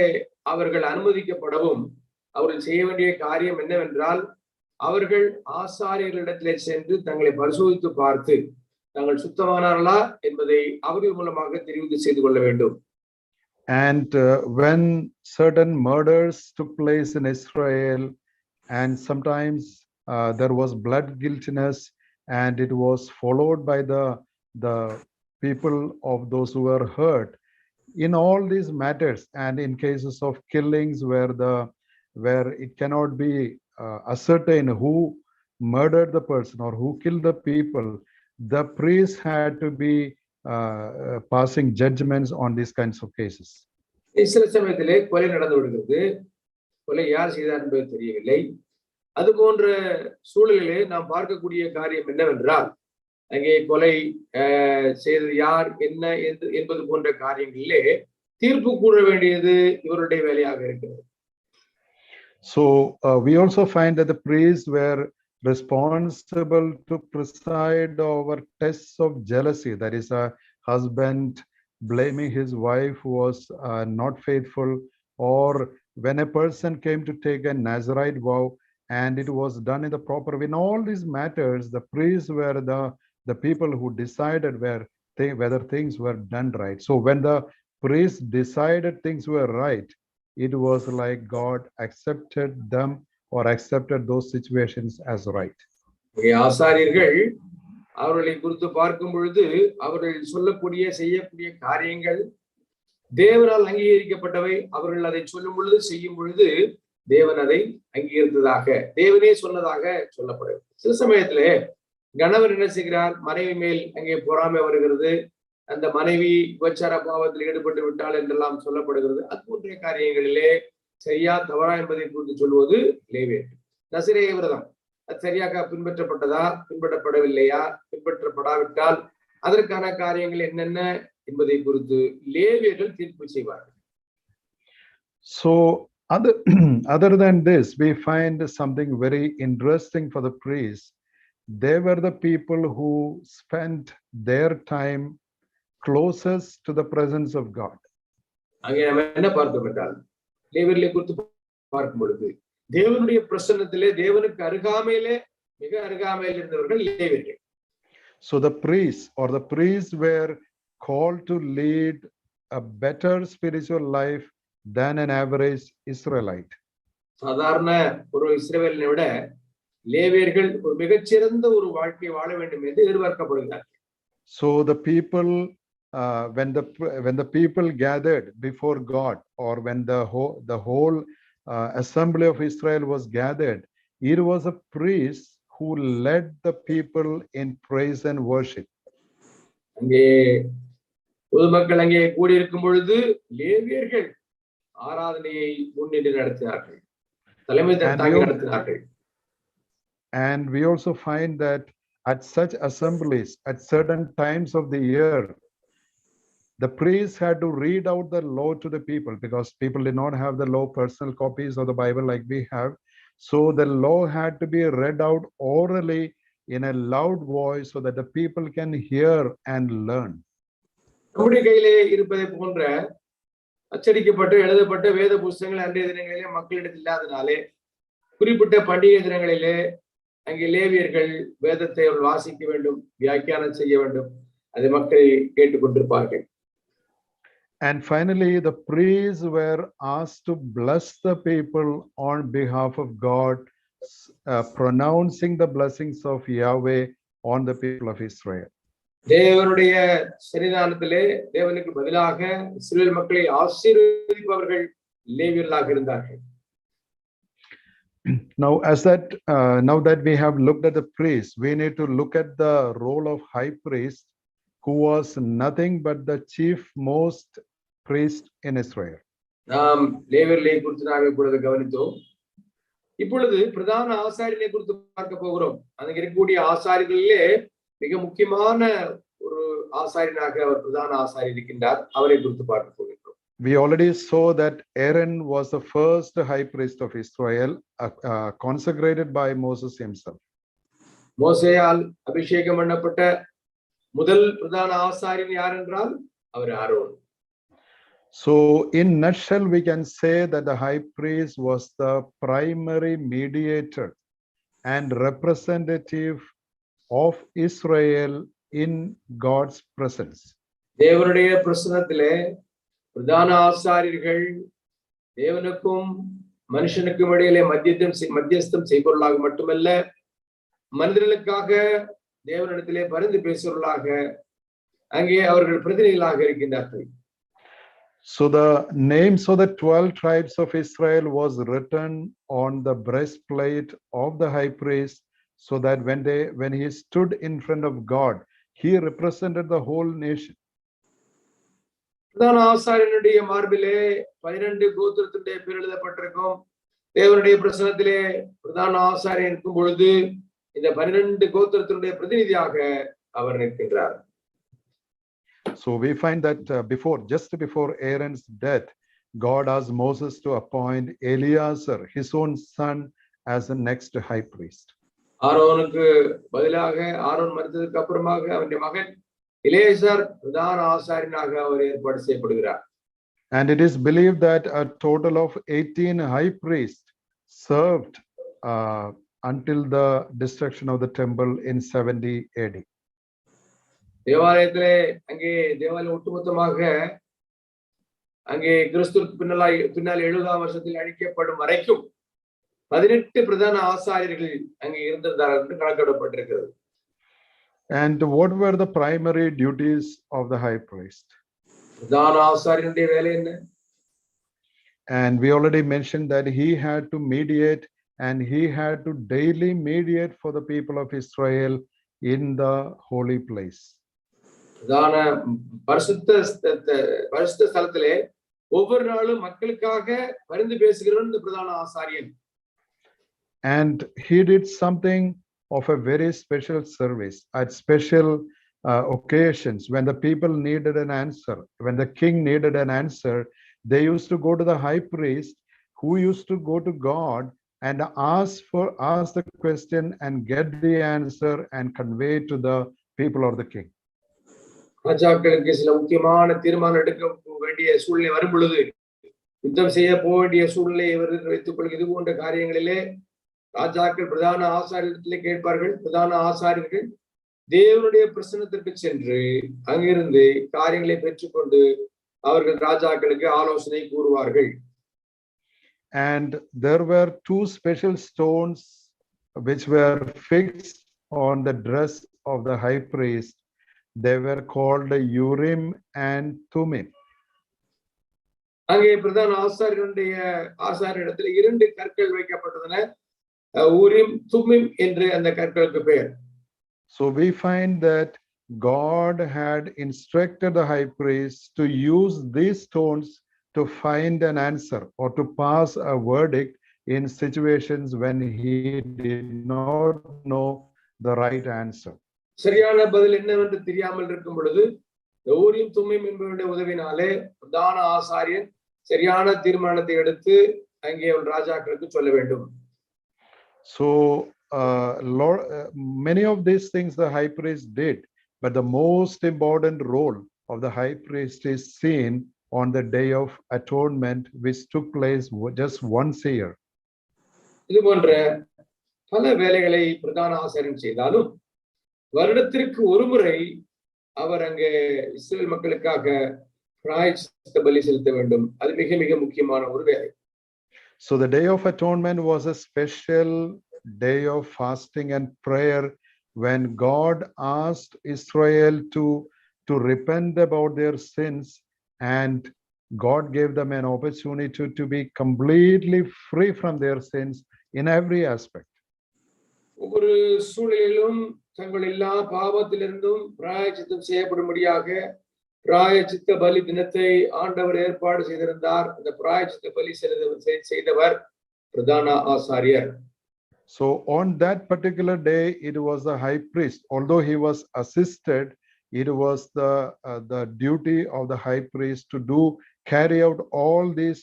அவர்கள் அனுமதிக்கப்படவும் அவர்கள் செய்ய வேண்டிய காரியம் என்னவென்றால், அவர்கள் ஆசாரியர்களிடத்திலே சென்று தங்களை பரிசோதித்து பார்த்து தாங்கள் சுத்தமானார்களா என்பதை அவர்கள் மூலமாக தெரிவு செய்து கொள்ள வேண்டும். And when certain murders took place in Israel, and sometimes there was blood guiltiness, and it was followed by the people of those who were hurt in all these matters, and in cases of killings where it cannot be ascertained who murdered the person or who killed the people, the priest had to be passing judgments on these kinds of cases. சில சமயத்திலே கொலை நடந்து விடுகிறது, கொலை யார் செய்தார் என்பது தெரியவில்லை. அது போன்ற சூழலிலே நாம் பார்க்கக்கூடிய காரியம் என்னவென்றால், அங்கே கொலை செய்தது யார் என்ன என்பது போன்ற காரியங்களிலே தீர்ப்பு கூற வேண்டியது இவருடைய வேலையாக இருக்கிறது. So we also find that the priests were responsible to preside over tests of jealousy. That is, a husband blaming his wife who was not faithful, or when a person came to take a Nazarite vow and it was done in the proper way. In all these matters, the priests were the people who decided whether things were done right. So when the priests decided things were right, it was like God accepted them or accepted those situations as right. ஆசாரியர்கள் அவர்களை குறித்து பார்க்கும் பொழுது அவர்கள் சொல்லக்கூடிய செய்யக்கூடிய காரியங்கள் தேவனால் அங்கீகரிக்கப்பட்டவை. அவர்கள் அதை சொல்லும் பொழுது செய்யும் பொழுது தேவன் அதை அங்கீகரித்ததாக, தேவனே சொன்னதாக சொல்லப்படுகிறது. சில சமயத்திலே கணவர் என்ன செய்கிறார், மனைவி மேல் அங்கே பொறாமை வருகிறது, அந்த மனைவி விபச்சார பாவத்தில் ஈடுபட்டு விட்டாள் என்றெல்லாம் சொல்லப்படுகிறது. அது போன்ற காரியங்களிலே சரியா தவறா என்பதை குறித்து சொல்வது லேவியர்கள். நசிரேய விரதம் அது சரியாக பின்பற்றப்பட்டதா, பின்பற்றப்படவில்லையா, பின்பற்றப்படாவிட்டால் அதற்கான காரியங்கள் என்னென்ன என்பதை குறித்து லேவியர்கள் தீர்ப்பு செய்வார்கள். So other than this, we find something very interesting for the priests. They were the people who spent their time closest to the presence of God. அங்கே நம்ம என்ன பார்த்தோம் என்றால், லேவியர்களை குறித்து பார்க்கும் பொழுது தேவனுடைய பிரசன்னத்திலே, தேவனுக்கு அருகாமையிலே, மிக அருகாமையில் இருந்தவர்கள் லேவியர்கள். So the priests were called to lead a better spiritual life than an average Israelite. சாதாரண ஒரு இஸ்ரவேலினை விட லேவியர்கள் ஒரு மிகச்சிறந்த ஒரு வாழ்க்கையை வாழ வேண்டும் என்று எதிர்பார்க்கப்படுகிறார்கள். So the people, when the people gathered before God, or when the whole assembly of Israel was gathered, it was a priest who led the people in praise and worship. அங்கே பொதுமக்கள் அங்கே கூடியிருக்கும் பொழுது லேவியர்கள் ஆராதனையை முன்னின்று நடத்தினார்கள், தலைமை தாங்கி நடத்தினார்கள். And we also find that at such assemblies, at certain times of the year, the priests had to read out the law to the people, because people did not have the law personal copies of the Bible like we have. So the law had to be read out orally in a loud voice so that the people can hear and learn. நம்முடைய கையிலே இருப்பதை போன்ற அச்சடிக்கப்பட்டு எழுதப்பட்ட வேத புஸ்தகங்கள் அன்றைய தினங்களிலே மக்களிடத்தில் இல்லாதனாலே, குறிப்பிட்ட பண்டிகை தினங்களிலே அங்கே லேவியர்கள் வேதத்தை வாசிக்க வேண்டும், வியாக்கியானம் செய்ய வேண்டும், அதை மக்கள் கேட்டுக்கொண்டிருப்பார்கள். And finally, the priests were asked to bless the people on behalf of God, pronouncing the blessings of Yahweh on the people of Israel. தேவனுடைய சன்னிதானத்திலே தேவனுக்கு பதிலாக இஸ்ரவேல் மக்களை ஆசீர்வதிப்பவர்கள் லேவியர்களாக இருந்தார்கள். Now that we have looked at the priests, we need to look at the role of high priest, who was nothing but the chief most priest in Israel. நாம் லேவியர்களை குறித்து நாம் இப்பொழுது கவனித்தோம். இப்பொழுது பிரதான ஆசாரியனை குறித்து பார்க்க போகிறோம். அங்கே இருக்கக்கூடிய ஆசாரியர்களிலே மிக முக்கியமான ஒரு ஆசாரியனாக அவர் பிரதான ஆசாரியர் இருக்கின்றார். அவரை குறித்து பார்க்க போகிறோம். We already saw that Aaron was the first high priest of Israel, consecrated by Moses himself. மோசேயால் அபிஷேகம் பண்ணப்பட்ட முதல் பிரதான ஆசாரியன் யார் என்றால் அவர் Aaron. So in nutshell, we can say that the high priest was the primary mediator and representative of Israel in God's presence. தேவனுடைய பிரசன்னத்திலே பிரதான ஆசாரியர்கள் தேவனுக்கும் மனுஷனுக்கும் இடையிலே மத்தியஸ்தம் செய்பவர்களாக மட்டுமல்ல, மனிதர்களுக்காக தேவனிடத்திலே பரிந்து பேசுவர்களாக அங்கே அவர்கள் பிரதிநிதிகளாக இருக்கின்றார்கள். So the names of the 12 tribes of Israel was written on the breastplate of the high priest, so that when he stood in front of God, he represented the whole nation. பிரதான ஆசாரியனுடைய மார்பிலே 12 கோத்திரத்தினுடைய பேர் எழுதப்பட்டிருக்கும். தேவனுடைய பிரசன்னத்திலே பிரதான ஆசாரியன் இருக்கும் பொழுது இந்த 12 கோத்திரத்தினுடைய பிரதிநிதியாக அவர் நிற்கின்றார். So we find that just before Aaron's death, God asked Moses to appoint Eleazar, his own son, as the next high priest. ஆரோனுக்கு பதிலாக ஆரோன் மரித்ததற்கு அப்புறமாக அவனுடைய மகன் எலியாசார் பிரதான ஆசாரியனாக அவர் ஏற்பாடு செய்யப்படுகிறார். And it is believed that a total of 18 high priests served until the destruction of the temple in 70 AD. தேவாலயத்திலே அங்கே தேவாலயம் ஒட்டுமொத்தமாக அங்கே கிறிஸ்துவுக்கு பின்னால் 70ஆம் வருஷத்தில் அழிக்கப்படும் வரைக்கும் 18 பிரதான ஆசாரியர்கள் அங்கே இருந்திருந்தார்கள் என்று கணக்கிடப்பட்டிருக்கிறது. And what were the primary duties of the high priest? பிரதான ஆசாரியனுடைய வேலை என்ன? And we already mentioned that he had to mediate, and he had to daily mediate for the people of Israel in the holy place. பிரதான பரிசுத்த ஸ்தலத்திலே ஒவ்வொரு நாளும் மக்களுக்காக பரிந்து பேசுகிறவன் இந்த பிரதான ஆசாரியன். And he did something of a very special service at special occasions when the people needed an answer. When the king needed an answer, they used to go to the high priest, who used to go to God and ask the question and get the answer and convey to the people or the king. ராஜாக்களுக்கு சில முக்கியமான தீர்மானம் எடுக்க வேண்டிய சூழ்நிலை வரும் பொழுது, யுத்தம் செய்ய போக வேண்டிய சூழ்நிலை இவர்கள் வைத்துக் கொள்ளும் இது போன்ற காரியங்களிலே ராஜாக்கள் பிரதான ஆசாரியத்திலே கேட்பார்கள். பிரதான ஆசாரியர்கள் தேவனுடைய பிரசன்னத்திற்கு சென்று அங்கிருந்து காரியங்களை பெற்றுக்கொண்டு அவர்கள் ராஜாக்களுக்கு ஆலோசனை கூறுவார்கள். And there were two special stones which were fixed on the dress of the high priest. They were called the Urim and Thummim. அங்கே பிரதான ஆசாரியரிடத்தில் 2 கற்கள் வைக்கப்பட்டன. ஊரிம் தும்மிம் என்று அந்த கற்களுக்கு பெயர். So we find that God had instructed the high priest to use these stones to find an answer or to pass a verdict in situations when he did not know the right answer. சரியான பதில் என்னவென்று தெரியாமல் இருக்கும் பொழுது ஊரிம் தும்மிம் என்பவருடைய உதவினாலே பிரதான ஆசாரியன் சரியான தீர்மானத்தை எடுத்து அங்கே ராஜாக்களுக்கு சொல்ல வேண்டும். So many of these things the high priest did, but the most important role of the high priest is seen on the Day of Atonement, which took place just once a year. இது போன்ற பல வேலைகளை பிரதான ஆசாரியன் செய்தாலும் வருடத்திற்கு ஒரு முறை அவர் அங்கே இஸ்ரேல் மக்களுக்காக பிராயச்சித்த பலி செலுத்த வேண்டும். அது மிக மிக முக்கியமான ஒரு வேலை. So the Day of Atonement was a special day of fasting and prayer when God asked Israel to repent about their sins, and God gave them an opportunity to be completely free from their sins in every aspect. ஒவ்வொரு சூழலிலும் தங்கள் எல்லா பாவத்திலிருந்தும் பிராயச்சித்தம் செய்யப்படும்படியாக பிராயச்சித்த பலி தினத்தை ஆண்டவர் ஏற்பாடு செய்திருந்தார். அந்த பிராயச்சித்த பலி செய்தவர் பிரதான ஆசாரியர். So on that particular day, it was the high priest. Although he was assisted, it was the duty of the high priest to carry out all these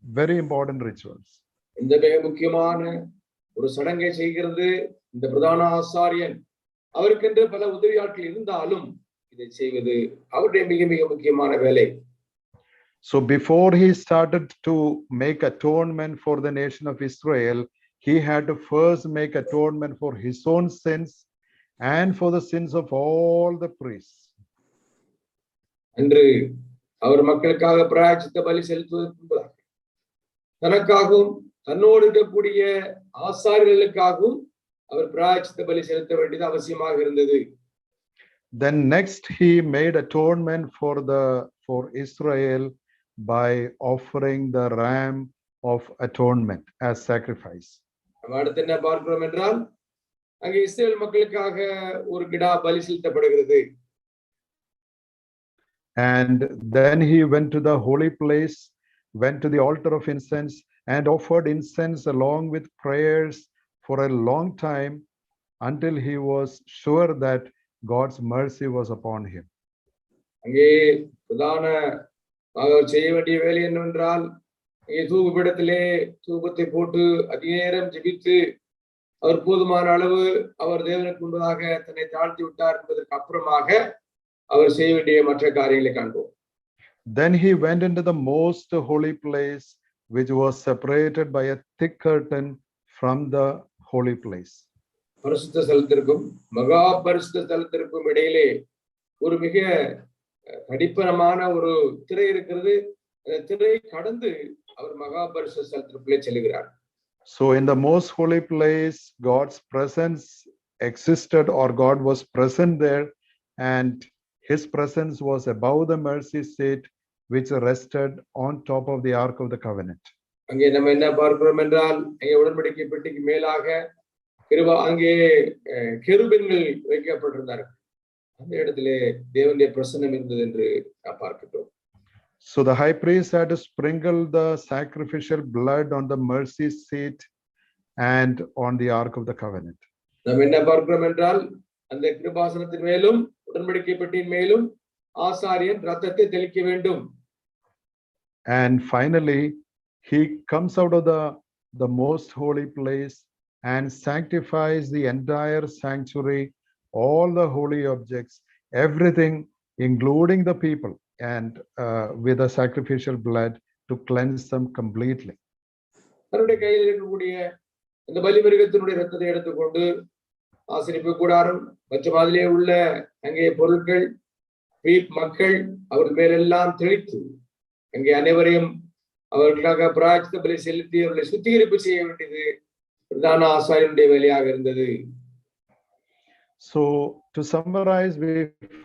very important rituals. இந்த மிக முக்கியமான ஒரு சடங்கை செய்கிறது இந்த பிரதான ஆசாரியன். அவருக்கென்று பல உதவியாட்கள் இருந்தாலும் இதை செய்வது அவருடைய மிக மிக முக்கியமான வேலை. So before he started to make atonement for the nation of Israel, he had to first make atonement for his own sins and for the sins of all the priests. அன்று அவர் மக்களுக்காக பிராயச்சித்த பலி செலுத்துவதற்கு தனக்காகவும் தன்னோடு இருக்கக்கூடிய ஆசாரியர்களுக்காகவும் அவர் பிராயச்சித்த பலி செலுத்த வேண்டியது அவசியமாக இருந்தது. Then next he made atonement for Israel by offering the ram of atonement as sacrifice. அடுத்து என்ன பார்க்கிறோம் என்றால் அங்கே இஸ்ரேல் மக்களுக்காக ஒரு கிடா பலி செலுத்தப்படுகிறது. And then he went to the holy place, went to the altar of incense and offered incense along with prayers for a long time until he was sure that God's mercy was upon him. அங்கே பிரதான அவர் செய்ய வேண்டிய வேலை என்னவென்றால் தூபபீடத்திலே தூபத்தை போட்டு அதிக நேரம் ஜெபித்து அவர் போதுமான அளவு அவர் தேவனுக்கு முன்பதாக தன்னை தாழ்த்தி விட்டார் என்பதற்கு அப்புறமாக அவர் செய்ய வேண்டிய மற்ற காரியங்களை காண்போம். Then he went into the most holy place, which was separated by a thick curtain from the holy place. பரிசுத்த ஸ்தலத்திற்கும் மகா பரிசுத்த ஸ்தலத்திற்கும் இடையிலே ஒரு மிக கடிப்பனமான ஒரு திரை இருக்கிறது. திரையை கடந்து அவர் மகா பரிசுத்த ஸ்தலத்திற்குள்ளே செல்கிறார். So in the most holy place, God's presence existed, or God was present there, and his presence was above the mercy seat, which rested on top of the ark of the covenant. அங்கே நம்ம என்ன பார்க்கிறோம் என்றால், அங்கே உடன்படிக்கை பெட்டிக்கு மேலாக அங்கே கெருபீன்கள் வைக்கப்பட்டிருந்தார்கள். அந்த இடத்திலே தேவனுடைய பிரசன்னம் இருந்தது என்று நாம் பார்க்கிறோம். So the high priest had to sprinkle the sacrificial blood on the mercy seat and on the ark of the covenant. நாம் என்ன பார்க்கிறோம் என்றால், அந்த கிருபாசனத்தின் மேலும் உடன்படிக்கை பெட்டியின் மேலும் ஆசாரியன் இரத்தத்தை தெளிக்க வேண்டும். And finally he comes out of the most holy place and sanctifies the entire sanctuary, all the holy objects, everything, including the people, and with the sacrificial blood to cleanse them completely. அவருடைய கையில் இருக்கக்கூடிய இந்த பலிமிருகத்தினுடைய இரத்தத்தை எடுத்துக்கொண்டு ஆசரிப்பு கூடாரம் மற்றும் அதிலே உள்ள அங்கே பொருட்கள் மக்கள் அவர் மேலெல்லாம் தெளித்து அங்கே அனைவரையும் அவர்களுக்காக பிராயச்சித்த பலி செலுத்தி அவர்களை சுத்திகரிப்பு செய்ய வேண்டியது பிரதான ஆசாரியனுடைய வேலையாக இருந்தது. So to summarize, we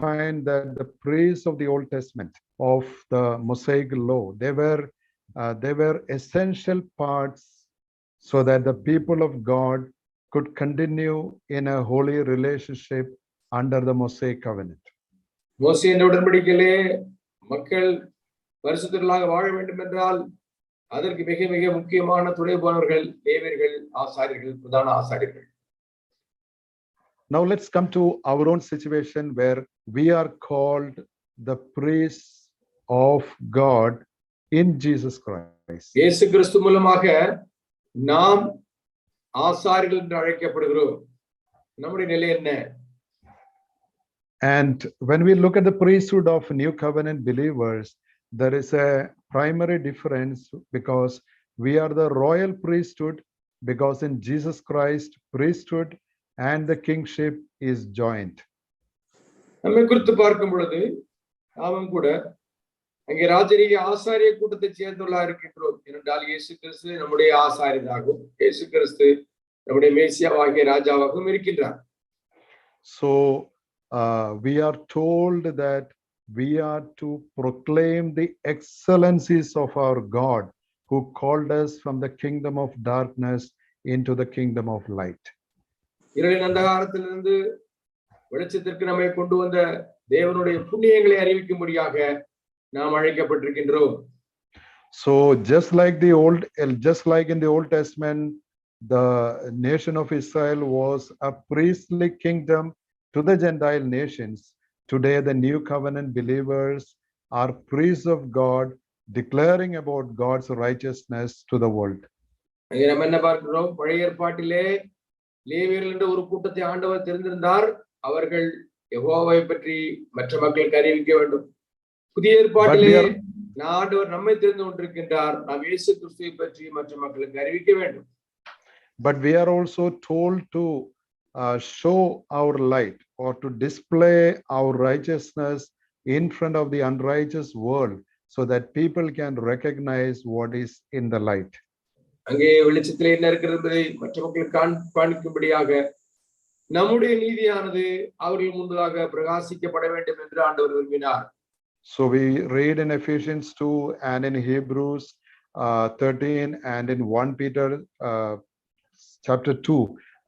find that the priests of the Old Testament of the Mosaic law, they were essential parts so that the people of God could continue in a holy relationship under the Mosaic covenant. மோசேயின் உடன்படிக்கையிலே மக்கள் பரிசுத்தர்களாக வாழ வேண்டும் என்றால் அதற்கு மிக மிக முக்கியமான துணை போனவர்கள் லேவியர்கள், ஆசாரியர்கள், பிரதான ஆசாரியர்கள். Now let's come to our own situation where we are called the priests of God in Jesus Christ. இயேசு கிறிஸ்து மூலமாக நாம் ஆசாரியர்கள் என்று அழைக்கப்படுகிறோம். நம்முடைய நிலை என்ன? And when we look at the priesthood of New Covenant believers, there is a primary difference because we are the royal priesthood, because in Jesus Christ, priesthood and the kingship is joined. நம்மை குறித்து பார்க்கும் பொழுது நாமும் கூட அங்கே ராஜரீக ஆசாரிய கூட்டத்தை சேர்ந்துள்ளா இருக்கின்றோம். ஏனென்றால் இயேசு கிறிஸ்து நம்முடைய ஆசாரியராகவும் இயேசு கிறிஸ்து நம்முடைய மேசியாவாகிய ராஜாவாகவும் இருக்கின்றார். So we are told that we are to proclaim the excellencies of our God who called us from the kingdom of darkness into the kingdom of light. இருளின் அந்தகாரத்திலிருந்து வெளிச்சத்திற்கு நம்மை கொண்டு வந்த தேவனுடைய புண்ணியங்களை அறிவிக்கும்படியாக நாம் அழைக்கப்பட்டிருக்கின்றோம். So just like in the Old Testament, the nation of Israel was a priestly kingdom to the Gentile nations. Today, the new covenant believers are priests of God, declaring about God's righteousness to the world. நம்ம என்ன பார்க்கிறோம்? பழைய ஏற்பாட்டிலே லேவியர்கள் என்ற ஒரு கூட்டத்தை ஆண்டவர் தெரிந்திருந்தார். அவர்கள் யெகோவாவை பற்றி மற்ற மக்களுக்கு அறிவிக்க வேண்டும். புதிய ஏற்பாட்டிலே ஆண்டவர் நம்மை தெரிந்து கொண்டிருக்கின்றார். நாம் இயேசு கிறிஸ்துவை பற்றி மற்ற மக்களுக்கு அறிவிக்க வேண்டும். But we are also told to show our light, or to display our righteousness in front of the unrighteous world, so that people can recognize what is in the light. அங்கே வெளிச்சத்திலே என்ன இருக்கிறது என்பதை மற்ற மக்களுக்கு காண்பிக்கும்படியாக நம்முடைய நீதியானது அவர்கள் முன்பதாக பிரகாசிக்கப்பட வேண்டும் என்று ஆண்டவர் விரும்பினார். So we read in Ephesians 2 and in Hebrews 13 and in 1 Peter chapter 2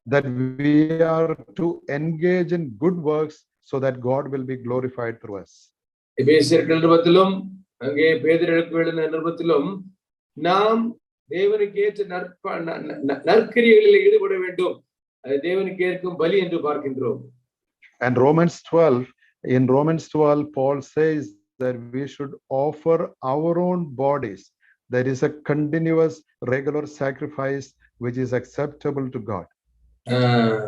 that we are to engage in good works so that God will be glorified through us. எபேசியர் நிருபத்திலும் அங்கே பேதுருக்கு எழுதின நிருபத்திலும் நாம் தேவனுக்கு ஏற்ற நற்கிரியைகளில் ஈடுபட வேண்டும். அது தேவனுக்கு ஏற்கும் பலி என்று பார்க்கின்றோம். And in Romans 12 Paul says that we should offer our own bodies. There is a continuous regular sacrifice which is acceptable to God.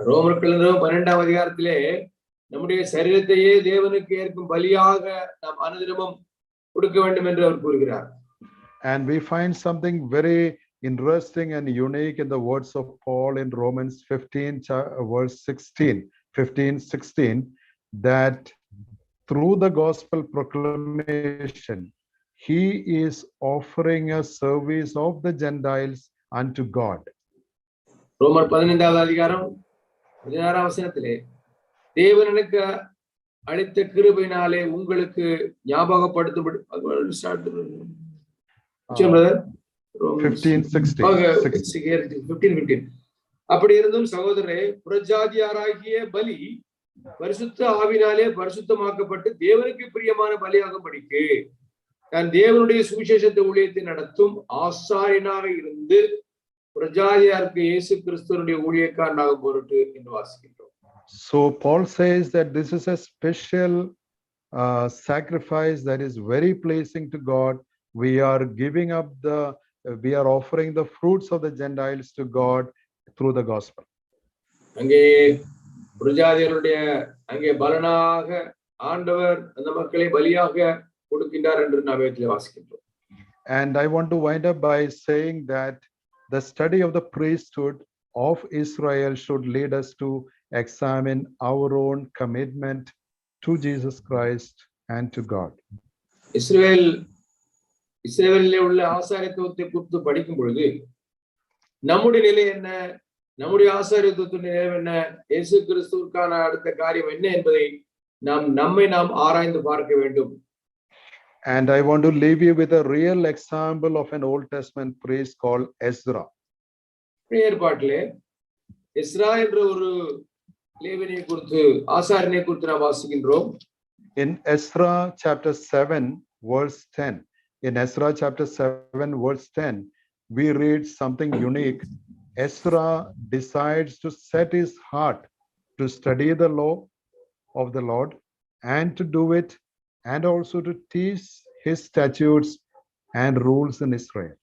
ரோமர்கள் 12ஆம் அதிகாரத்திலே நம்முடைய சரீரத்தையே தேவனுக்கு ஏற்கும் பலியாக நாம் அனுதினமும் கொடுக்க வேண்டும் என்று அவர் கூறுகிறார். And we find something very interesting and unique in the words of Paul in Romans 15 verse 16, that through the gospel proclamation he is offering a service of the Gentiles unto God. ரோமர் 15ஆம் அதிகாரம் 16ஆம் வசனத்திலே தேவன் எனக்கு அளித்த கிருபையினாலே உங்களுக்கு ஞாபகப்படுத்தும்படி 15:16 அப்படி இருந்தும் சகோதரரே, புறஜாதியாராகிய பலி பரிசுத்த ஆவினாலே பரிசுத்தமாக்கப்பட்டு தேவனுக்கு பிரியமான பலியாகும்படிக்கு நான் தேவனுடைய சுவிசேஷத்தை ஊழியத்தை நடத்தும் ஆசாரியனாக இருந்து புறஜாதியாருக்கு இயேசு கிறிஸ்துவினுடைய ஊழியக்காரனாக பொருட்டு என்று வாசிக்கின்றோம். So Paul says that this is a special sacrifice that is very pleasing to God. We are offering the fruits of the Gentiles to God through the gospel. அங்கே புறஜாதியருடைய அங்கே பலனாக ஆண்டவர் அந்த மக்களை பலியாக கொடுக்கின்றார் என்று நாம் வேதத்திலே வாசிக்கின்றோம். And I want to wind up by saying that the study of the priesthood of Israel should lead us to examine our own commitment to Jesus Christ and to God. இஸ்ரவேலிலே உள்ள ஆசாரியத்துவத்தை குறித்து படிக்கும் பொழுது நம்முடைய நிலை என்ன, நம்முடைய ஆசாரியத்துவத்தின் நிலை என்ன, இயேசு கிறிஸ்துவுக்கான அடுத்த காரியம் என்ன என்பதை நம்மை ஆராய்ந்து பார்க்க வேண்டும். And I want to leave you with a real example of an Old Testament priest called Ezra. ஏற்பாட்டிலே எஸ்ரா என்ற ஒரு லேவியனை குறித்து ஆசாரியனை குறித்து நாம் வாசிக்கின்றோம். In Ezra chapter 7 verse 10, in Ezra chapter 7 verse 10, we read something unique. Ezra decides to set his heart to study the law of the Lord and to do it, and also to teach his statutes and rules in Israel.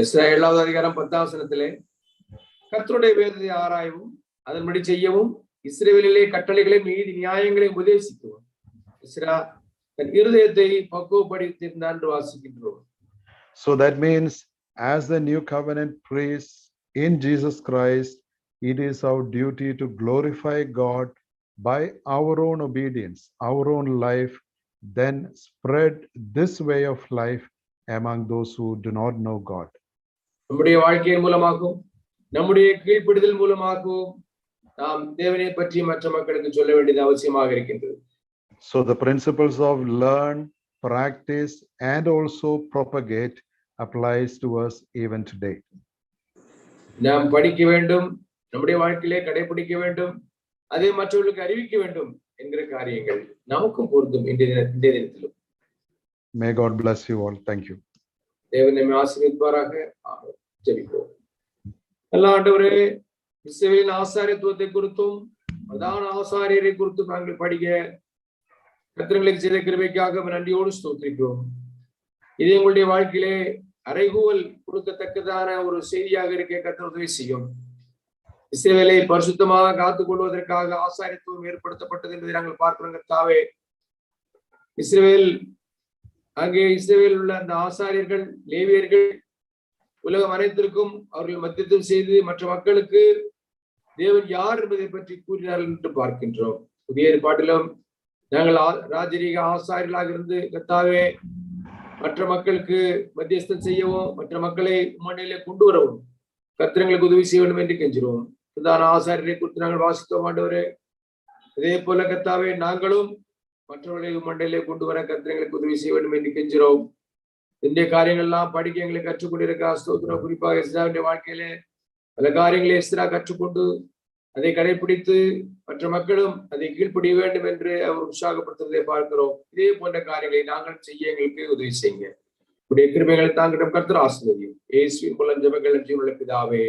Ezra 7ஆவது அதிகாரம் 10ஆம் வசனத்திலே கர்த்தருடைய வேதத்தை ஆராயவும் அதன்படி செய்யவும் இஸ்ரவேலிலே கட்டளைகளை நீதி நியாயங்களை உபதேசிக்கவும் எஸ்ரா தன் இருதயத்தை பக்குவப்படுத்தியிருந்தான் என்று வாசிக்கின்றோம். So that means as the new covenant priests in Jesus Christ, it is our duty to glorify God by our own obedience, our own life, then spread this way of life among those who do not know God. நம்முடைய வாழ்க்கையின் மூலமாகவும் நம்முடைய கீழ்ப்படிதல் மூலமாகவும் நாம் தேவனை பற்றி மற்ற மக்களுக்கு சொல்ல வேண்டியது அவசியமாக இருக்கின்றது. So the principles of learn, practice and also propagate applies to us even today. நாம் படிக்க வேண்டும், நம்முடைய வாழ்க்கையிலே கடைபிடிக்க வேண்டும், அதை மற்றவர்களுக்கு அறிவிக்க வேண்டும் என்கிற காரியங்கள் நமக்கும் பொருந்தும் இன்றைய தினத்திலும். May God bless you all. Thank you. தேவன் நம்மை ஆசீர்வதிப்பாராக. ஆமென். ஜெபிப்போம். நல்ல ஆண்டவரே, இஸ்ரவேலின் ஆசாரியத்துவத்தை குறித்தும் பிரதான ஆசாரியரை குறித்தும் நாங்கள் படிக்க கர்த்தருக்கு செய்த கிருபைக்காக நன்றியோடு ஸ்தோத்திரிக்கிறோம். இது எங்களுடைய வாழ்க்கையிலே அறைகூவல் கொடுக்கத்தக்கதான ஒரு செய்தியாக இருக்க கர்த்தர் உதவி செய்யும். இஸ்ரவேலை பரிசுத்தமாக காத்துக் கொள்வதற்காக ஆசாரியத்துவம் ஏற்படுத்தப்பட்டது என்பதை நாங்கள் பார்க்கிறோம். கர்த்தாவே, இஸ்ரவேல் உள்ள அந்த ஆசாரியர்கள், லேவியர்கள் உலகம் அனைத்திற்கும் அவர்கள் மத்தியத்தில் செய்து மற்ற மக்களுக்கு தேவன் யார் என்பதை பற்றி கூறினார்கள் என்று பார்க்கின்றோம். புதிய ஏற்பாட்டிலும் நாங்கள் ராஜரீக ஆசாரியர்களாக இருந்து கர்த்தாவே மற்ற மக்களுக்கு மத்தியஸ்தம் செய்யவும் மற்ற மக்களை மண்ணிலே கொண்டு வரவும் கர்த்தர்களுக்கு உதவி செய்ய வேண்டும் என்று கெஞ்சிரோம். பிரதான ஆசாரியரை குறித்து நாங்கள் வாசித்தோம் ஆண்டவரே. அதே போல கர்த்தாவே நாங்களும் மற்றவர்களை மண்ணிலே கொண்டு வர கர்த்தர்களுக்கு உதவி செய்ய வேண்டும் என்று கெஞ்சிரோம். இந்த காரியங்கள் எல்லாம் படிக்க எங்களை கற்றுக்கொண்டிருக்க ஸ்தோத்திரம். குறிப்பாக எஸ்ராவுடைய வாழ்க்கையிலே பல காரியங்களை எஸ்ரா கற்றுக்கொண்டு அதை கடைபிடித்து மற்ற மக்களும் அதை கீழ்ப்படிய வேண்டும் என்று அவர் உற்சாகப்படுத்துவதை பார்க்கிறோம். இதே போன்ற காரியங்களை நாங்கள் செய்ய எங்களுக்கு உதவி செய்யுங்க. உடைய கிருபைகளை தாங்கிடம் கர்த்தர் ஆசீர்வதியும். இயேசுவின் மூலம் ஜெபங்கள் ஜீவனுள்ள பிதாவே.